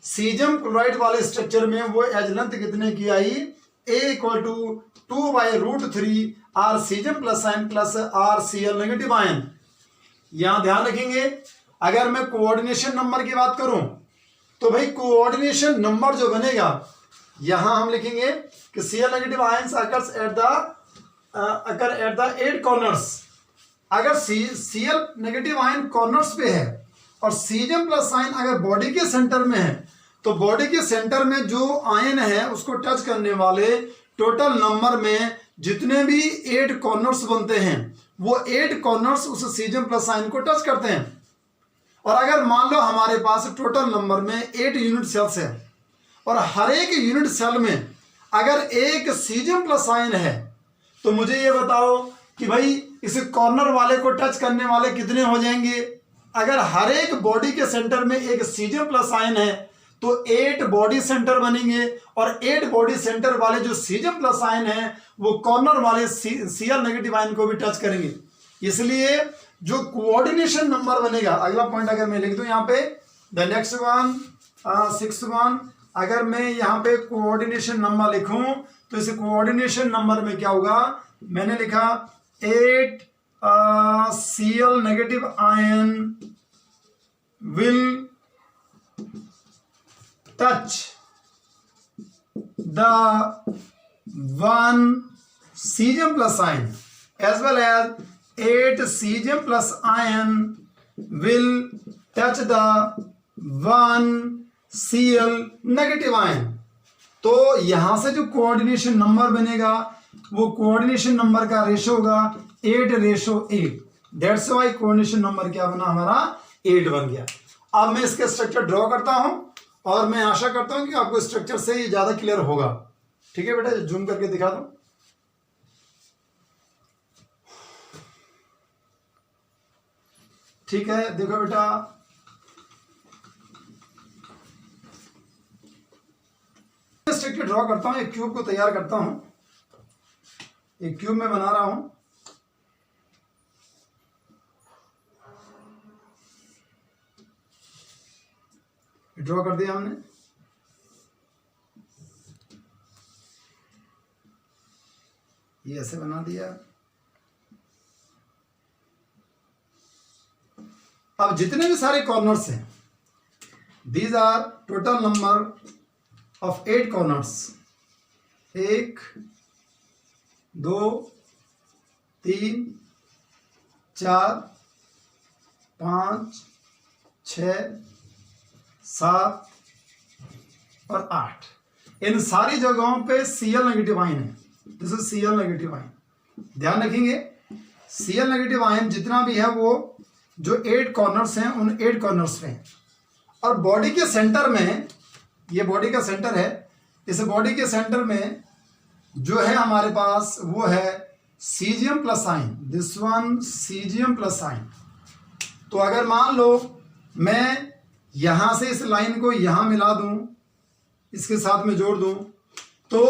सीजियम क्लोराइड वाले स्ट्रक्चर में, वो एज लेंथ कितने की आई, a equal to 2/√3R caesium plus ion plus RCl negative ion. यहां ध्यान रखेंगे, अगर मैं कोऑर्डिनेशन नंबर की बात करूं तो भाई कोऑर्डिनेशन नंबर जो बनेगा, यहां हम लिखेंगे कि Cl negative ions occurs at the 8 corners. अगर Cl नेगेटिव आयन कॉर्नर्स पे है और सीजियम प्लस आयन अगर बॉडी के सेंटर में है, तो बॉडी के सेंटर में जो आयन है उसको टच करने वाले टोटल नंबर में जितने भी 8 कॉर्नर्स बनते हैं, वो 8 कॉर्नर्स उस सीजियम प्लस आयन को टच करते हैं। और अगर मान लो हमारे पास टोटल नंबर में 8 यूनिट सेल्स है, और हर एक यूनिट सेल में अगर एक सीजियम प्लस आयन है, तो मुझे ये बताओ कि भाई इस कॉर्नर वाले को टच करने वाले कितने हो जाएंगे। अगर हर एक बॉडी के सेंटर में एक सीजियम प्लस आयन है तो 8 बॉडी सेंटर बनेंगे, और 8 बॉडी सेंटर वाले जो सीजियम प्लस आयन है वो कॉर्नर वाले Cl नेगेटिव आयन को भी टच करेंगे। इसलिए जो कोऑर्डिनेशन नंबर बनेगा, अगला पॉइंट अगर मैं लिख दूं यहाँ पे, the next one 6th one, अगर मैं यहाँ पे कोऑर्डिनेशन नंबर लिखूं तो इस कोऑर्डिनेशन नंबर में क्या होगा, मैंने लिखा 8 Cl negative ion will touch the 1 cesium plus ion as well as 8 cesium plus ion will touch the 1Cl negative ion, तो यहां से जो कोऑर्डिनेशन नंबर बनेगा वो कोऑर्डिनेशन नंबर का रेशो होगा 8:8। दैट्स वाई कोऑर्डिनेशन नंबर क्या बना हमारा 8 बन गया। अब मैं इसके स्ट्रक्चर ड्रॉ करता हूं और मैं आशा करता हूं कि आपको स्ट्रक्चर से ये ज्यादा क्लियर होगा। ठीक है बेटा, जूम करके दिखा दो। ठीक है, देखो बेटा, स्ट्रक्चर ड्रॉ करता हूं, एक क्यूब को तैयार करता हूं, एक क्यूब में बना रहा हूं। ड्रॉ कर दिया हमने। ये ऐसे बना दिया। अब जितने भी सारे कॉर्नर्स हैं, these are total number of 8 corners. 1 2 3 4 5 6 7 और 8, इन सारी जगहों पे Cl नेगेटिव आयन है। This is Cl negative ion. ध्यान रखेंगे, Cl नेगेटिव आयन जितना भी है वो जो 8 कॉर्नर्स हैं उन 8 कॉर्नर्स पे, और बॉडी के सेंटर में, ये बॉडी का सेंटर है, इस बॉडी के सेंटर में जो है हमारे पास वो है Cgm plus ion. This one Cgm plus ion. तो अगर मान लो मैं यहां से इस लाइन को यहां मिला दूं, इसके साथ में जोड़ दूं, तो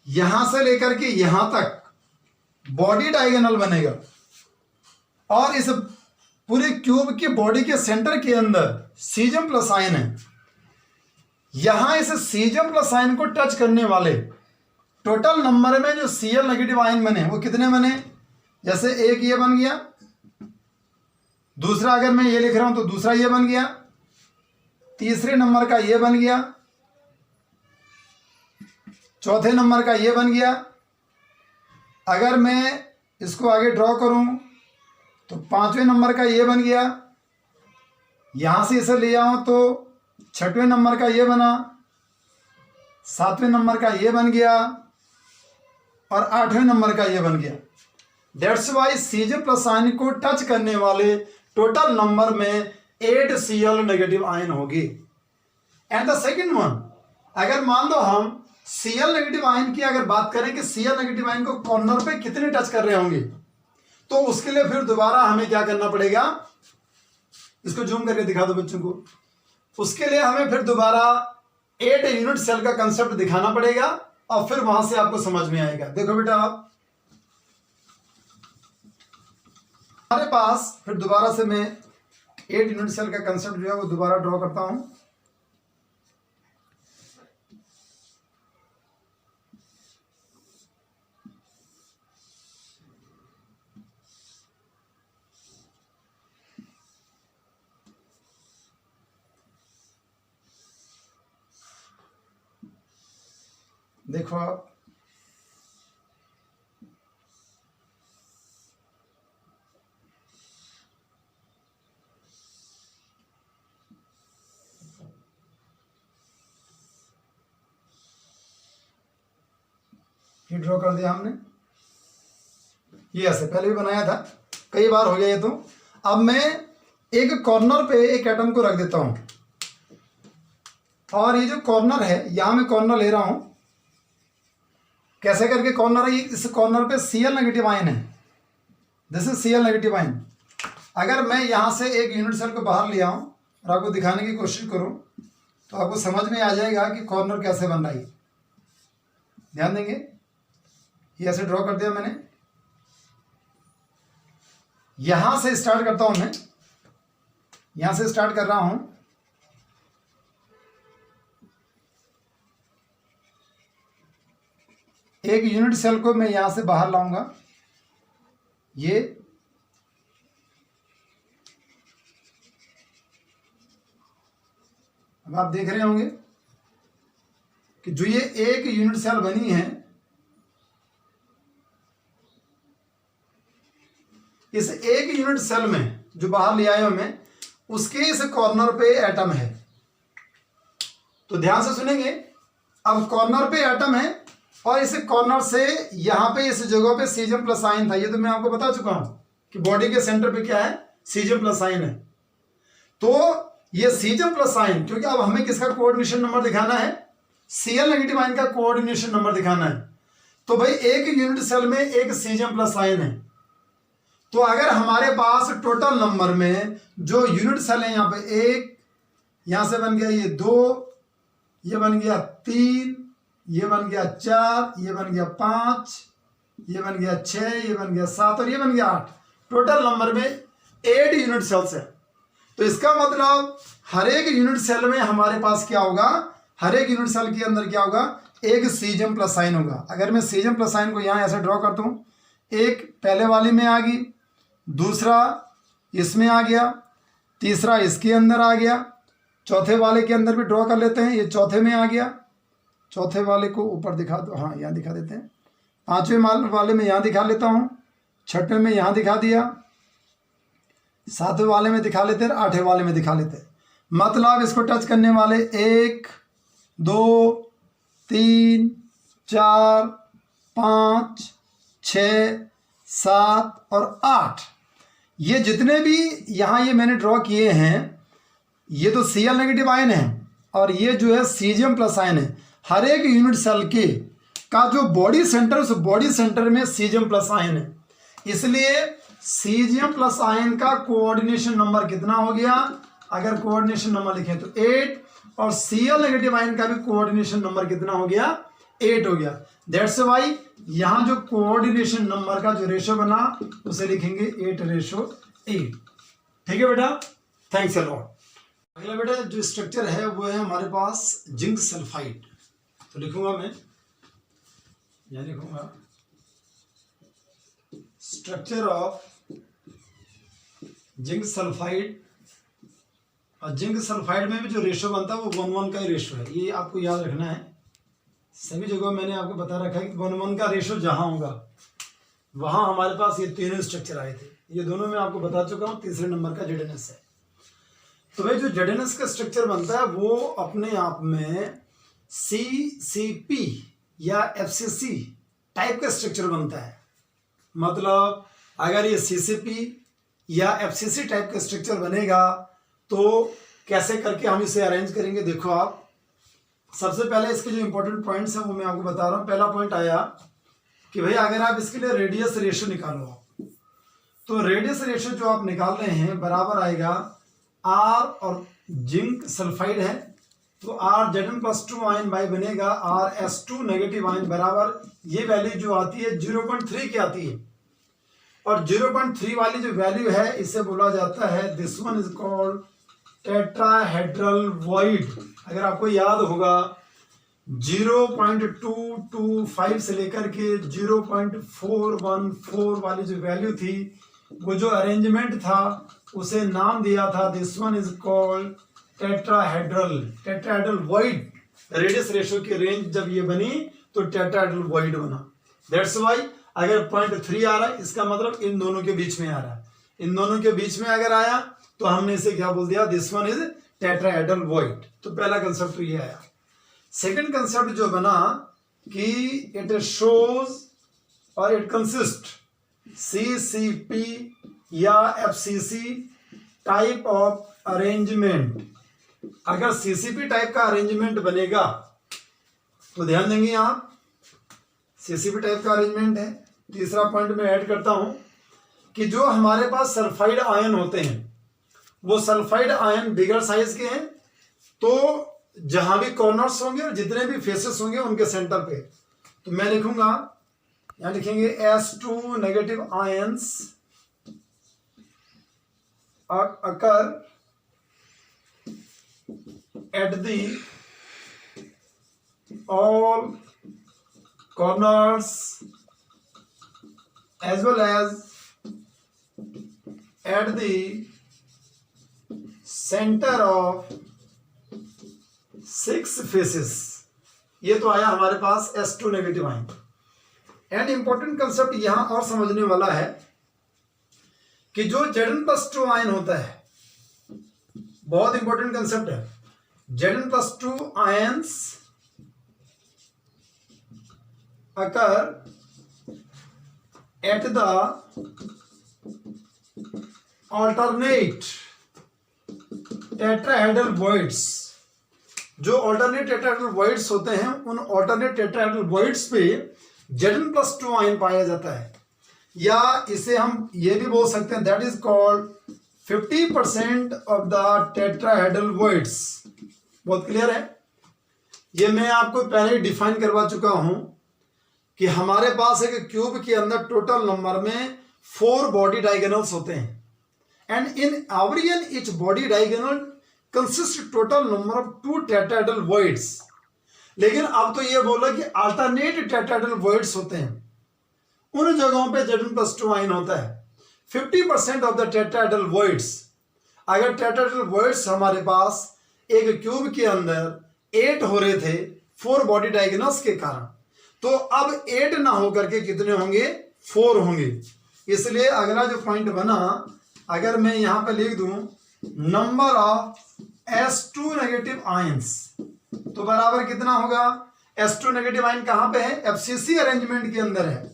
यहां से लेकर के यहां तक बॉडी डायगोनल बनेगा, और इस पूरे क्यूब के बॉडी के सेंटर के अंदर Cgm प्लस आयन है। यहां इस Cgm प्लस आयन को टच करने वाले टोटल नंबर में जो Cl नेगेटिव आयन बने वो कितने बने? जैसे एक ये बन गया, दूसरा अगर मैं ये लिख रहा हूं तो दूसरा ये बन गया, तीसरे नंबर का ये बन गया, चौथे नंबर का ये बन गया। अगर मैं इसको आगे ड्रॉ करूं तो 5वें नंबर का ये बन गया, यहां से इसे ले आऊं तो 6वें नंबर का ये बना, 7वें नंबर का ये बन गया, और 8वें नंबर का ये बन गया। That's why Cgm plus ion को टच करने वाले टोटल नंबर में 8 Cl नेगेटिव आयन होगी। एंड द सेकेंड वन, अगर मान लो हम Cl नेगेटिव आयन की अगर बात करें कि Cl नेगेटिव आयन को कॉर्नर पे कितने टच कर रहे होंगे, तो उसके लिए फिर दोबारा हमें क्या करना पड़ेगा, इसको जूम करके दिखा दो बच्चों को। उसके लिए हमें फिर दोबारा 8 यूनिट सेल का कंसेप्ट दिखाना पड़ेगा, और फिर वहां से आपको समझ में आएगा। देखो बेटा, आप हमारे पास फिर दोबारा से मैं 8 यूनिट सेल का कंसेप्ट जो है वो दोबारा ड्रॉ करता हूं। देखो आप, ये ड्रॉ कर दिया हमने। ये ऐसे पहले भी बनाया था, कई बार हो गया ये। तो अब मैं एक कॉर्नर पे एक एटम को रख देता हूं, और ये जो कॉर्नर है यहां मैं कॉर्नर ले रहा हूं। कैसे करके कॉर्नर है? इस कॉर्नर पे Cl नेगेटिव आयन है। This is Cl negative ion. अगर मैं यहां से एक यूनिट सेल को बाहर ले आऊं और आपको दिखाने की कोशिश करूं तो आपको समझ में आ जाएगा कि कॉर्नर कैसे बन रहा है। ध्यान देंगे, ये ऐसे ड्रॉ कर दिया मैंने। यहां से स्टार्ट करता हूं मैं, यहां से स्टार्ट कर रहा हूं। एक यूनिट सेल को मैं यहां से बाहर लाऊंगा। ये अब आप देख रहे होंगे कि जो ये एक यूनिट सेल बनी है, इस एक यूनिट सेल में जो बाहर ले आए हूं मैं, उसके इस कॉर्नर पे एटम है। तो ध्यान से सुनेंगे, अब कॉर्नर पे एटम है और इस कॉर्नर से यहां पे इस जगह पे सीजम प्लस आयन था। ये तो मैं आपको बता चुका हूं कि बॉडी के सेंटर पे क्या है, सीजम प्लस आयन है। तो ये सीजम प्लस आयन, क्योंकि अब हमें किसका कोऑर्डिनेशन नंबर दिखाना है, Cl नेगेटिव आयन का कोऑर्डिनेशन नंबर दिखाना है। तो भाई एक यूनिट सेल में एक सीजम प्लस आयन है। तो अगर हमारे पास टोटल नंबर में जो यूनिट सेल है, यहां पे एक, यहां से बन गया ये 2, ये बन गया 3, ये बन गया 4, ये बन गया 5, ये बन गया 6, ये बन गया 7 और ये बन गया 8। टोटल नंबर में 8 यूनिट सेल्स है। तो इसका मतलब हर एक यूनिट सेल में हमारे पास क्या होगा, हर एक यूनिट सेल के अंदर क्या होगा, एक सीजम प्लस साइन होगा। अगर मैं सीजम प्लस साइन को यहां ऐसे ड्रॉ करता हूं, एक पहले वाले में आ गई, दूसरा इसमें आ गया, तीसरा इसके अंदर आ गया, चौथे वाले के अंदर भी ड्रॉ कर लेते हैं, ये चौथे में आ गया, चौथे वाले को ऊपर दिखा दो, हाँ यहाँ दिखा देते हैं, पांचवें वाले में यहाँ दिखा लेता हूँ, छठवें में यहाँ दिखा दिया, सातवें वाले में दिखा लेते हैं, आठवें वाले में दिखा लेते हैं। मतलब इसको टच करने वाले 1, 2, 3, 4, 5, 6, 7 और 8, ये जितने भी यहाँ ये मैंने ड्रॉ किए हैं, ये तो Cl नेगेटिव आयन है और ये जो है सीजियम प्लस आयन है। हर एक यूनिट सेल के का जो बॉडी सेंटर, उस बॉडी सेंटर में सीजियम प्लस आयन है। इसलिए सीजियम प्लस आयन का कोऑर्डिनेशन नंबर कितना हो गया, अगर कोऑर्डिनेशन नंबर लिखें तो 8, और Cl नेगेटिव आयन का भी कोऑर्डिनेशन नंबर कितना हो गया, 8 हो गया। दैट्स वाई यहां जो कोऑर्डिनेशन नंबर का जो रेशो बना उसे लिखेंगे 8:8। ठीक है बेटा, थैंक्स अ लॉट। अगला बेटा जो स्ट्रक्चर है वो है हमारे पास जिंक सल्फाइड। तो लिखूंगा मैं, यहां लिखूंगा स्ट्रक्चर ऑफ जिंक सल्फाइड। और जिंक सल्फाइड में भी जो रेशो बनता है वो 1:1 का ही रेशो है, ये आपको याद रखना है। सभी जगह मैंने आपको बता रखा है कि 1:1 का रेशो जहां होगा वहां हमारे पास ये तीनों स्ट्रक्चर आए थे। ये दोनों मैं आपको बता चुका हूं। तीसरे नंबर का जेडेनस है। तो भाई जो जेडेनस का स्ट्रक्चर बनता है वो अपने आप में CCP या FCC टाइप का स्ट्रक्चर बनता है। मतलब अगर ये CCP या FCC टाइप का स्ट्रक्चर बनेगा तो कैसे करके हम इसे अरेंज करेंगे। देखो आप, सबसे पहले इसके जो इंपॉर्टेंट पॉइंट्स हैं वो मैं आपको बता रहा हूं। पहला पॉइंट आया कि भाई अगर आप इसके लिए रेडियस रेशो निकालो आप, तो रेडियस रेशो जो आप निकाल रहे हैं बराबर आएगा R, और जिंक सल्फाइड है तो R(Zn+2) आयन बाई बनेगा RS2 नेगेटिव आयन बराबर, ये वैल्यू जो आती है 0.3 की आती है। और 0.3 वाली जो वैल्यू है इसे बोला जाता है, this one is called tetrahedral void. अगर आपको याद होगा 0.225 से लेकर के 0.414 वाली जो वैल्यू थी, वो जो अरेंजमेंट था उसे नाम दिया था, this one is called tetrahedral void. Radius ratio की रेंज जब ये बनी तो टेट्राहेड्रल वॉइड बना। दैट्स वाई अगर 0.3 आ रहा है इसका मतलब इन दोनों के बीच में आ रहा है। इन दोनों के बीच में अगर आया तो हमने इसे क्या बोल दिया, this one is tetrahedral void. तो पहला कंसेप्ट ये आया। सेकंड कंसेप्ट जो बना कि इट शोज और इट कंसिस्ट CCP या FCC टाइप ऑफ अरेंजमेंट। अगर CCP टाइप का अरेंजमेंट बनेगा तो ध्यान देंगे आप, CCP टाइप का अरेंजमेंट है। तीसरा पॉइंट मैं ऐड करता हूं कि जो हमारे पास सल्फाइड आयन होते हैं वो सल्फाइड आयन बिगर साइज के हैं। तो जहां भी कॉर्नर्स होंगे और जितने भी फेसेस होंगे उनके सेंटर पे, तो मैं लिखूंगा, यहां लिखेंगे S2 negative ions occur at the all corners as well as at the center of 6 faces। ये तो आया हमारे पास S2 negative ion. And important concept यहां और समझने वाला है कि जो Zn+2 आयन होता है बहुत इंपॉर्टेंट कंसेप्ट है। Zn+2 ions occur at the alternate tetrahedral voids। जो alternate tetrahedral voids होते हैं उन alternate tetrahedral voids पे Zn+2 आयन पाया जाता है, या इसे हम ये भी बोल सकते हैं that is called 50% of the tetrahedral voids। बहुत क्लियर है। ये मैं आपको पहले ही डिफाइन करवा चुका हूं कि हमारे पास एक क्यूब के अंदर टोटल नंबर में 4 बॉडी डायगोनल्स होते हैं, and in every and each body diagonal consist total number of 2 tetrahedral voids। लेकिन अब तो ये बोला कि अल्टरनेट टेट्राहेड्रल voids होते हैं, उन जगहों पे Zn+2 आयन होता है। 50% ऑफ द टेट्राहेड्रल voids। अगर टेट्राहेड्रल voids हमारे पास एक क्यूब के अंदर 8 हो रहे थे 4 बॉडी डायगोनल्स के कारण, तो अब 8 ना होकर के कितने होंगे, 4 होंगे। इसलिए अगला जो पॉइंट बना, अगर मैं यहां पे लिख दूं number of S2 negative ions, तो बराबर कितना होगा, S2 नेगेटिव आयन कहां पे है, FCC अरेंजमेंट के अंदर है।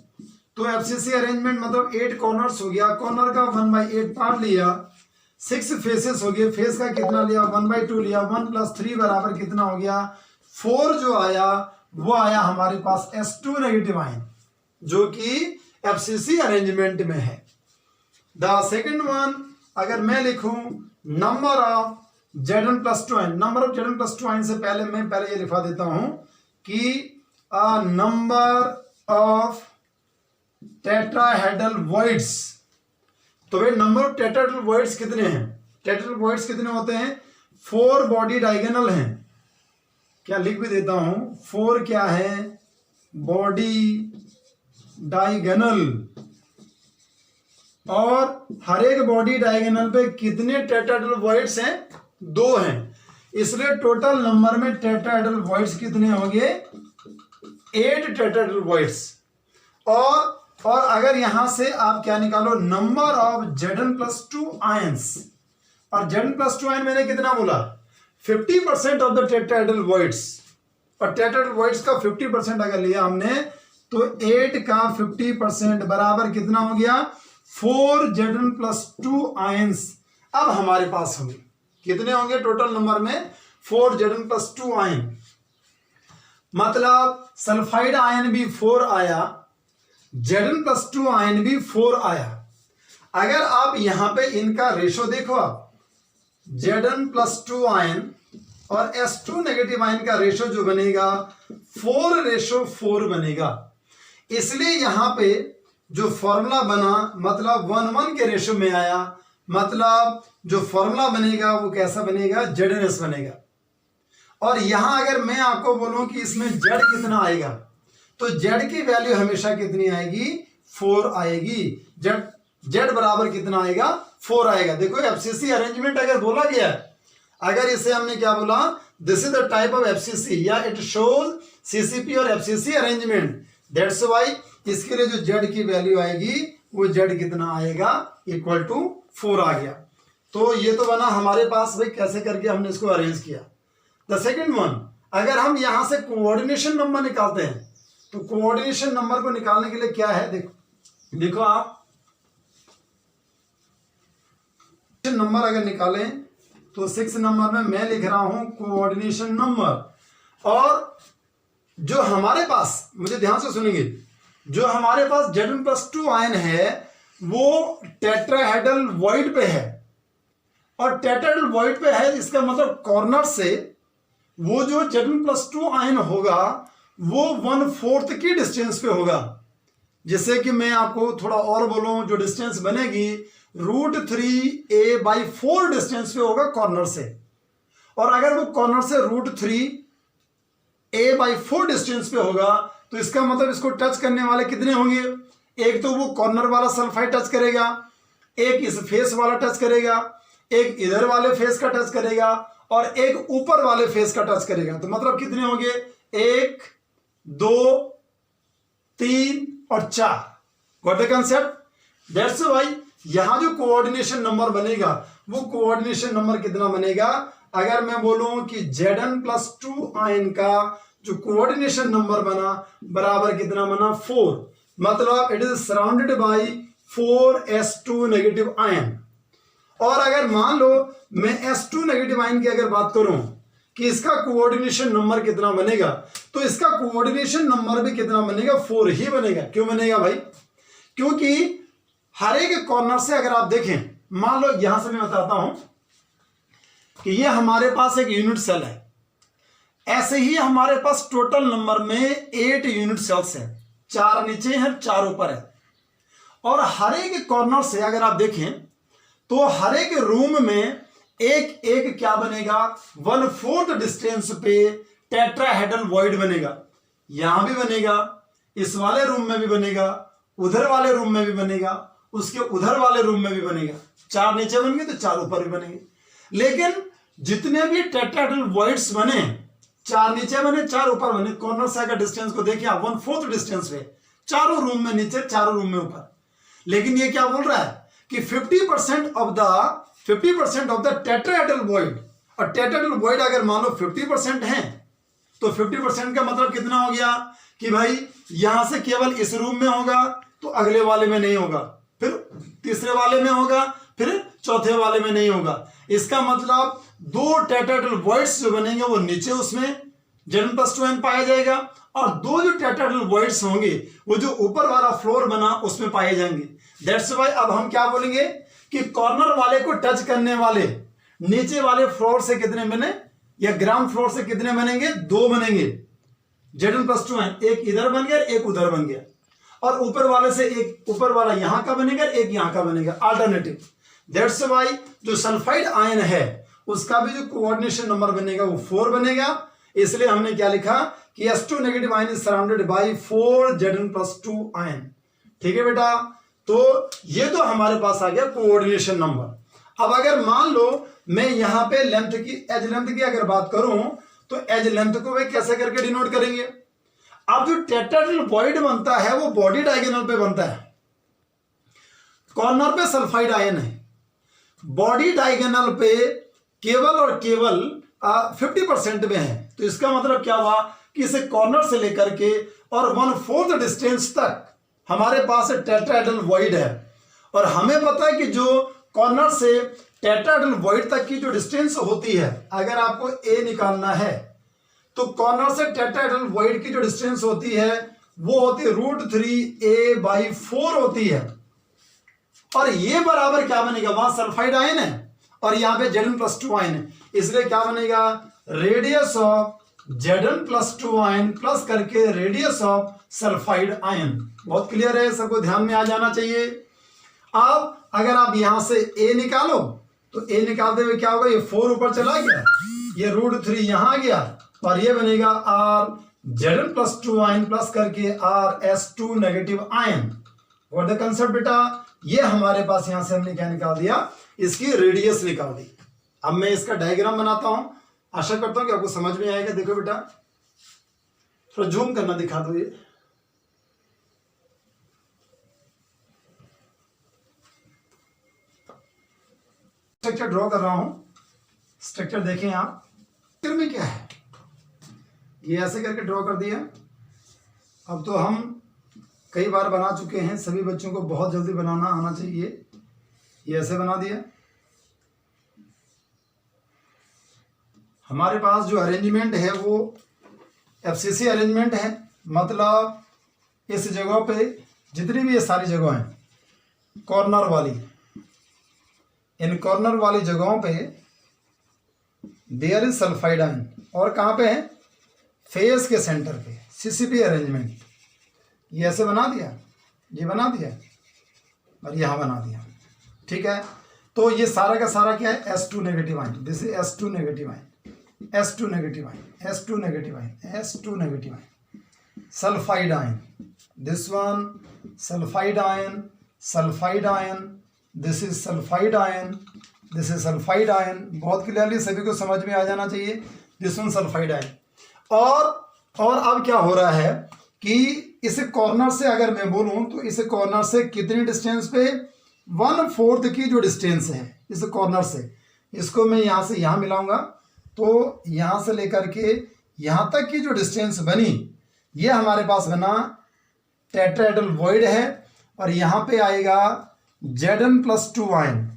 तो FCC अरेंजमेंट मतलब 8 कॉर्नर्स हो गया, कॉर्नर का 1/8 पार्ट लिया, 6 फेसेस हो गए, फेस का कितना लिया, 1/2 लिया, 1 + 3 बराबर कितना हो गया, 4 जो आया वो आया हमारे पास S2 नेगेटिव आयन, जो कि FCC अरेंजमेंट में है। द सेकेंड वन, अगर मैं लिखूं number of Zn+2 ion, number of Zn+2 ion से पहले ये लिखा देता हूं कि नंबर ऑफ टेट्राहेड्रल voids। तो भाई नंबर ऑफ टेट्राहेड्रल voids कितने हैं, टेट्राहेड्रल voids कितने होते हैं, 4 बॉडी डायगोनल हैं। क्या लिख भी देता हूं, 4 क्या है, बॉडी डायगोनल, और हर एक बॉडी डायगोनल पे कितने टेट्राहेड्रल voids हैं, 2 हैं। इसलिए टोटल नंबर में टेट्राहेड्रल voids कितने होंगे, 8 टेट्राहेड्रल voids। और अगर यहां से आप क्या निकालो, नंबर ऑफ Zn+2 आयंस, और Zn+2 आयन मैंने कितना बोला, 50% ऑफ द टेट्राहेड्रल voids, और टेट्राहेड्रल voids का 50% अगर लिया हमने तो 8 का 50% बराबर कितना हो गया, 4 Zn+2 आयंस अब हमारे पास होंगे। कितने होंगे टोटल नंबर में, 4 Zn+2 आयन। मतलब सल्फाइड आयन भी 4 आया, Zn+2 आयन भी 4 आया। अगर आप यहां पे इनका रेशो देखो, आप Zn+2 आयन और S2 नेगेटिव आयन का रेशो जो बनेगा 4:4 बनेगा। इसलिए यहां पे जो फॉर्मूला बना मतलब 1:1 के रेशो में आया, मतलब जो फॉर्मूला बनेगा वो कैसा बनेगा, ZnS बनेगा। और यहां अगर मैं आपको बोलूं कि इसमें Z कितना आएगा, तो Z की वैल्यू हमेशा कितनी आएगी, 4 आएगी। Z बराबर कितना आएगा, 4 आएगा। देखो FCC अरेंजमेंट अगर बोला गया, अगर इसे हमने क्या बोला, this is the type of FCC, या इट शोज CCP और FCC अरेंजमेंट, दैट्स व्हाई इसके लिए जो Z की वैल्यू आएगी वो Z कितना आएगा, =4 आ गया। तो ये तो बना हमारे पास भाई कैसे करके हमने इसको अरेंज किया। द सेकेंड वन, अगर हम यहां से कोऑर्डिनेशन नंबर निकालते हैं, तो कोऑर्डिनेशन नंबर को निकालने के लिए क्या है, देखो आप नंबर अगर निकालें तो 6 नंबर में मैं लिख रहा हूं कोऑर्डिनेशन नंबर। और जो हमारे पास, मुझे ध्यान से सुनेंगे, जो हमारे पास Zn+2 आयन है वो टेट्राहेड्रल void पे है, और टेट्राहेड्रल void पे है इसका मतलब कॉर्नर से वो जो Zn+2 आयन होगा वो 1/4 की डिस्टेंस पे होगा। जैसे कि मैं आपको थोड़ा और बोलूं, जो डिस्टेंस बनेगी √3a/4 डिस्टेंस पे होगा कॉर्नर से। और अगर वो कॉर्नर से √3a/4 डिस्टेंस पे होगा तो इसका मतलब इसको टच करने वाले कितने होंगे, एक तो वो कॉर्नर वाला सल्फाइड टच करेगा, एक इस फेस वाला टच करेगा, एक इधर वाले फेस का टच करेगा, और एक ऊपर वाले फेस का टच करेगा। तो मतलब कितने होंगे, 1 2 3 और 4। Got the concept. That's why यहां जो कोऑर्डिनेशन नंबर बनेगा वो कोऑर्डिनेशन नंबर कितना बनेगा, अगर मैं बोलूं कि Zn+2 आयन का जो कोऑर्डिनेशन नंबर बना बराबर कितना बना 4, मतलब it is surrounded by 4s2 negative ion. और अगर मान लो मैं s2 नेगेटिव आयन की अगर बात करूं कि इसका कोऑर्डिनेशन नंबर कितना बनेगा, तो इसका कोऑर्डिनेशन नंबर भी कितना बनेगा 4 ही बनेगा। क्यों बनेगा भाई, क्योंकि हर एक कॉर्नर से अगर आप देखें, मान लो यहां से मैं बताता हूं कि ये हमारे पास एक यूनिट सेल है, ऐसे ही हमारे पास टोटल नंबर में 8 यूनिट सेल्स है, 4 नीचे हैं 4 ऊपर है। और हर एक कॉर्नर से अगर आप देखें तो हर एक रूम में एक एक क्या बनेगा, 1/4 डिस्टेंस पे टेट्राहेड्रल वॉइड बनेगा। यहां भी बनेगा, इस वाले रूम में भी बनेगा, उधर वाले रूम में भी बनेगा, उसके उधर वाले रूम में भी बनेगा। 4 नीचे बन गए तो 4 ऊपर भी बनेंगे। लेकिन जितने भी टेट्राहेड्रल वॉइड्स बने, 4 नीचे बने 4 ऊपर बने, कॉर्नर से अगर डिस्टेंस को देखिए आप 1/4 डिस्टेंस पे, चारों रूम में नीचे, चारों रूम में ऊपर। लेकिन ये क्या बोल रहा है कि 50% ऑफ द टेट्राहेड्रल वॉइड, और टेट्राहेड्रल वॉइड अगर मान लो 50% है तो 50% का मतलब कितना हो गया कि भाई यहां से केवल इस रूम में होगा तो अगले वाले में नहीं होगा, फिर तीसरे वाले में होगा, फिर चौथे वाले में नहीं होगा। इसका मतलब 2 टेट्राहेड्रल वॉइड्स जो बनेंगे वो नीचे उसमें Zn+2 आयन पाया जाएगा, और 2 जो टेट्राहेड्रल वॉइड्स होंगे वो जो ऊपर वाला फ्लोर बना उसमें पाए जाएंगे। दैट्स व्हाई अब हम क्या बोलेंगे कि कॉर्नर वाले को टच करने वाले नीचे वाले फ्लोर से कितने बने, या ग्राउंड फ्लोर से कितने बनेंगे, 2 बनेंगे Zn+2 आयन, एक इधर बन गया एक उधर बन गया, और ऊपर वाले से एक ऊपर वाला यहां का बनेगा एक यहां का बनेगा, अल्टरनेटिव। दैट्स व्हाई जो सल्फाइड आयन है उसका भी जो कोऑर्डिनेशन नंबर बनेगा वो 4 बनेगा। इसलिए हमने क्या लिखा कि s2 negative ion is surrounded by 4 Zn+2 ion. ठीक है बेटा, तो ये तो हमारे पास आ गया कोऑर्डिनेशन नंबर। अब अगर मान लो मैं यहां पे लेंथ की, एज लेंथ की अगर बात करूं तो एज लेंथ को वे कैसे करके डिनोट करेंगे। अब जो टेट्राहेड्रल वॉइड बनता है वो बॉडी डायगोनल पे बनता है, कॉर्नर पे सल्फाइड आयन है, बॉडी डायगोनल पे केवल और केवल 50% में है। तो इसका मतलब क्या हुआ कि इसे कॉर्नर से लेकर के और 1/4 डिस्टेंस तक हमारे पास टेट्राहेड्रल वॉइड है, और हमें पता है कि जो कॉर्नर से टेट्राहेड्रल वॉइड तक की जो डिस्टेंस होती है, अगर आपको ए निकालना है तो कॉर्नर से टेट्राहेड्रल वॉइड की जो डिस्टेंस होती है वो होती है √3a/4 होती है। और ये बराबर क्या बनेगा, वहां सल्फाइड आयन है और यहां पे Zn+2 आयन है, इसलिए क्या बनेगा, radius of Zn+2 ion plus करके रेडियस ऑफ सल्फाइड आयन। बहुत क्लियर है, सबको ध्यान में आ जाना चाहिए। अब अगर आप यहां से a निकालो तो a निकालते हुए क्या होगा, ये 4 ऊपर चला गया, ये √3 यहां आ गया, और ये बनेगा r Zn+2 आयन प्लस करके rs2 negative ion. What the concept बेटा, ये हमारे पास यहां से हमने क्या निकाल दिया, इसकी रेडियस निकाल दी। अब मैं इसका डायग्राम बनाता हूं, आशा करता हूं कि आपको समझ में आएगा। देखो बेटा, थोड़ा जूम करना दिखा दो, ये स्ट्रक्चर ड्रॉ कर रहा हूं। स्ट्रक्चर देखें आप, स्ट्रक्चर में क्या है, ये ऐसे करके ड्रॉ कर दिया। अब तो हम कई बार बना चुके हैं, सभी बच्चों को बहुत जल्दी बनाना आना चाहिए। ये ऐसे बना दिया। हमारे पास जो अरेंजमेंट है वो FCC अरेंजमेंट है, मतलब इस जगह पे जितनी भी ये सारी जगह हैं कॉर्नर वाली, इन कॉर्नर वाली जगहों पे देयर इज सल्फाइड आयन, और कहाँ पे है, फेस के सेंटर पे, CCP अरेंजमेंट। ये ऐसे बना दिया, ये बना दिया, और यहाँ बना दिया। ठीक है, तो ये सारा का सारा क्या है, S2 negative ion, this is S2 negative ion, S2 negative ion, S2 negative ion, S2 negative ion, sulphide ion, this one sulphide ion, sulphide ion, this is sulphide ion, this is sulphide ion. बहुत clearly सभी को समझ में आ जाना चाहिए, this one sulphide ion. और अब क्या हो रहा है कि इस कॉर्नर से अगर मैं बोलूं तो इस कॉर्नर से कितनी डिस्टेंस पे, 1/4 की जो डिस्टेंस है इस कॉर्नर से, इसको मैं यहाँ से यहाँ मिलाऊंगा, तो यहाँ से लेकर के यहाँ तक की जो डिस्टेंस बनी, ये हमारे पास बना टेट्राहेड्रल वॉइड है। और यहाँ पे आएगा Zn+2yn।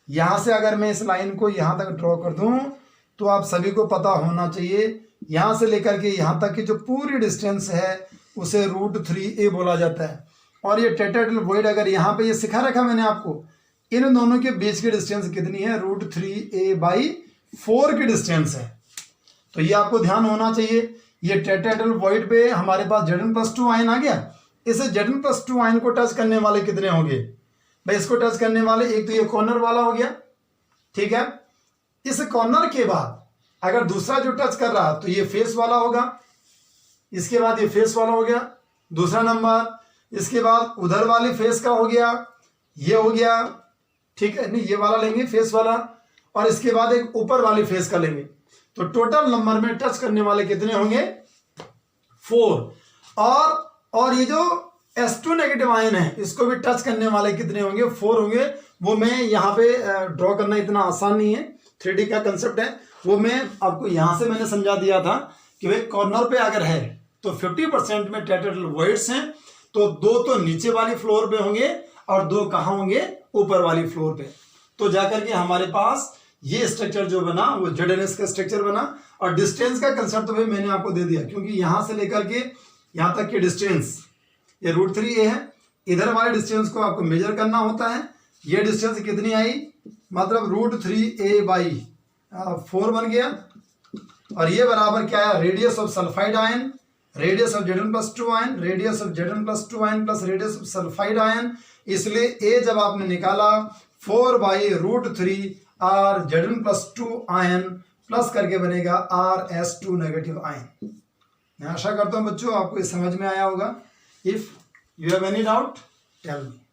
यहाँ से अगर मैं इस लाइन को यहाँ तक ड्रॉ कर दूँ तो आप सभी को पता होना चाहिए, यहाँ से लेकर के यहाँ तक की जो पूरी डिस्टेंस है उसे √3a बोला जाता है। और ये टेट्राहेड्रल वॉइड अगर यहाँ पे ये सिखा रखा मैंने आपको, इन दोनों के बीच की डिस्टेंस कितनी है, √3a/4 की डिस्टेंस है। तो ये आपको ध्यान होना चाहिए। ये टेट्राहेड्रल वॉइड पे हमारे पास Zn+2yn आ गया। इसे Zn+2yn को टच करने वाले कितने होंगे भाई, इसको टच करने वाले एक तो ये कॉर्नर वाला हो गया, ठीक है। इस कॉर्नर के बाद अगर दूसरा जो टच कर रहा तो ये फेस वाला होगा, इसके बाद ये फेस वाला हो गया दूसरा नंबर, इसके बाद उधर वाली फेस का हो गया, ये हो गया, ठीक है, नहीं ये वाला लेंगे फेस वाला, और इसके बाद एक ऊपर वाली फेस का लेंगे। तो टोटल नंबर में टच करने वाले कितने होंगे, 4। और ये जो S2 नेगेटिव आयन है इसको भी टच करने वाले कितने होंगे, 4 होंगे। वो मैं यहाँ पे ड्रॉ करना इतना आसान नहीं है, 3D का कंसेप्ट है, वो मैं आपको यहाँ से मैंने समझा दिया था कि भाई कॉर्नर पे अगर है तो 50% में टेट्राहेड्रल वॉइड्स हैं, तो 2 तो नीचे वाली फ्लोर पे होंगे और 2 कहाँ होंगे, ऊपर वाली फ्लोर पे। तो जाकर के हमारे पास ये स्ट्रक्चर जो बना वो ZnS का स्ट्रक्चर बना। और डिस्टेंस का कंसेप्ट तो भाई मैंने आपको दे दिया, क्योंकि यहाँ से लेकर के यहाँ तक की डिस्टेंस ये √3a है, इधर वाले डिस्टेंस को आपको मेजर करना होता है। ये डिस्टेंस कितनी आई, मतलब √3a/4 बन गया। और ये बराबर क्या है, radius of sulphide ion, radius of Zn+2yn, radius of Zn+2yn plus radius of sulphide ion. इसलिए a जब आपने निकाला 4/√3 और Zn+2yn प्लस करके बनेगा RS2 नेगेटिव आयन। मैं आशा करता हूं बच्चों आपको ये समझ में आया होगा। If you have any doubt tell me.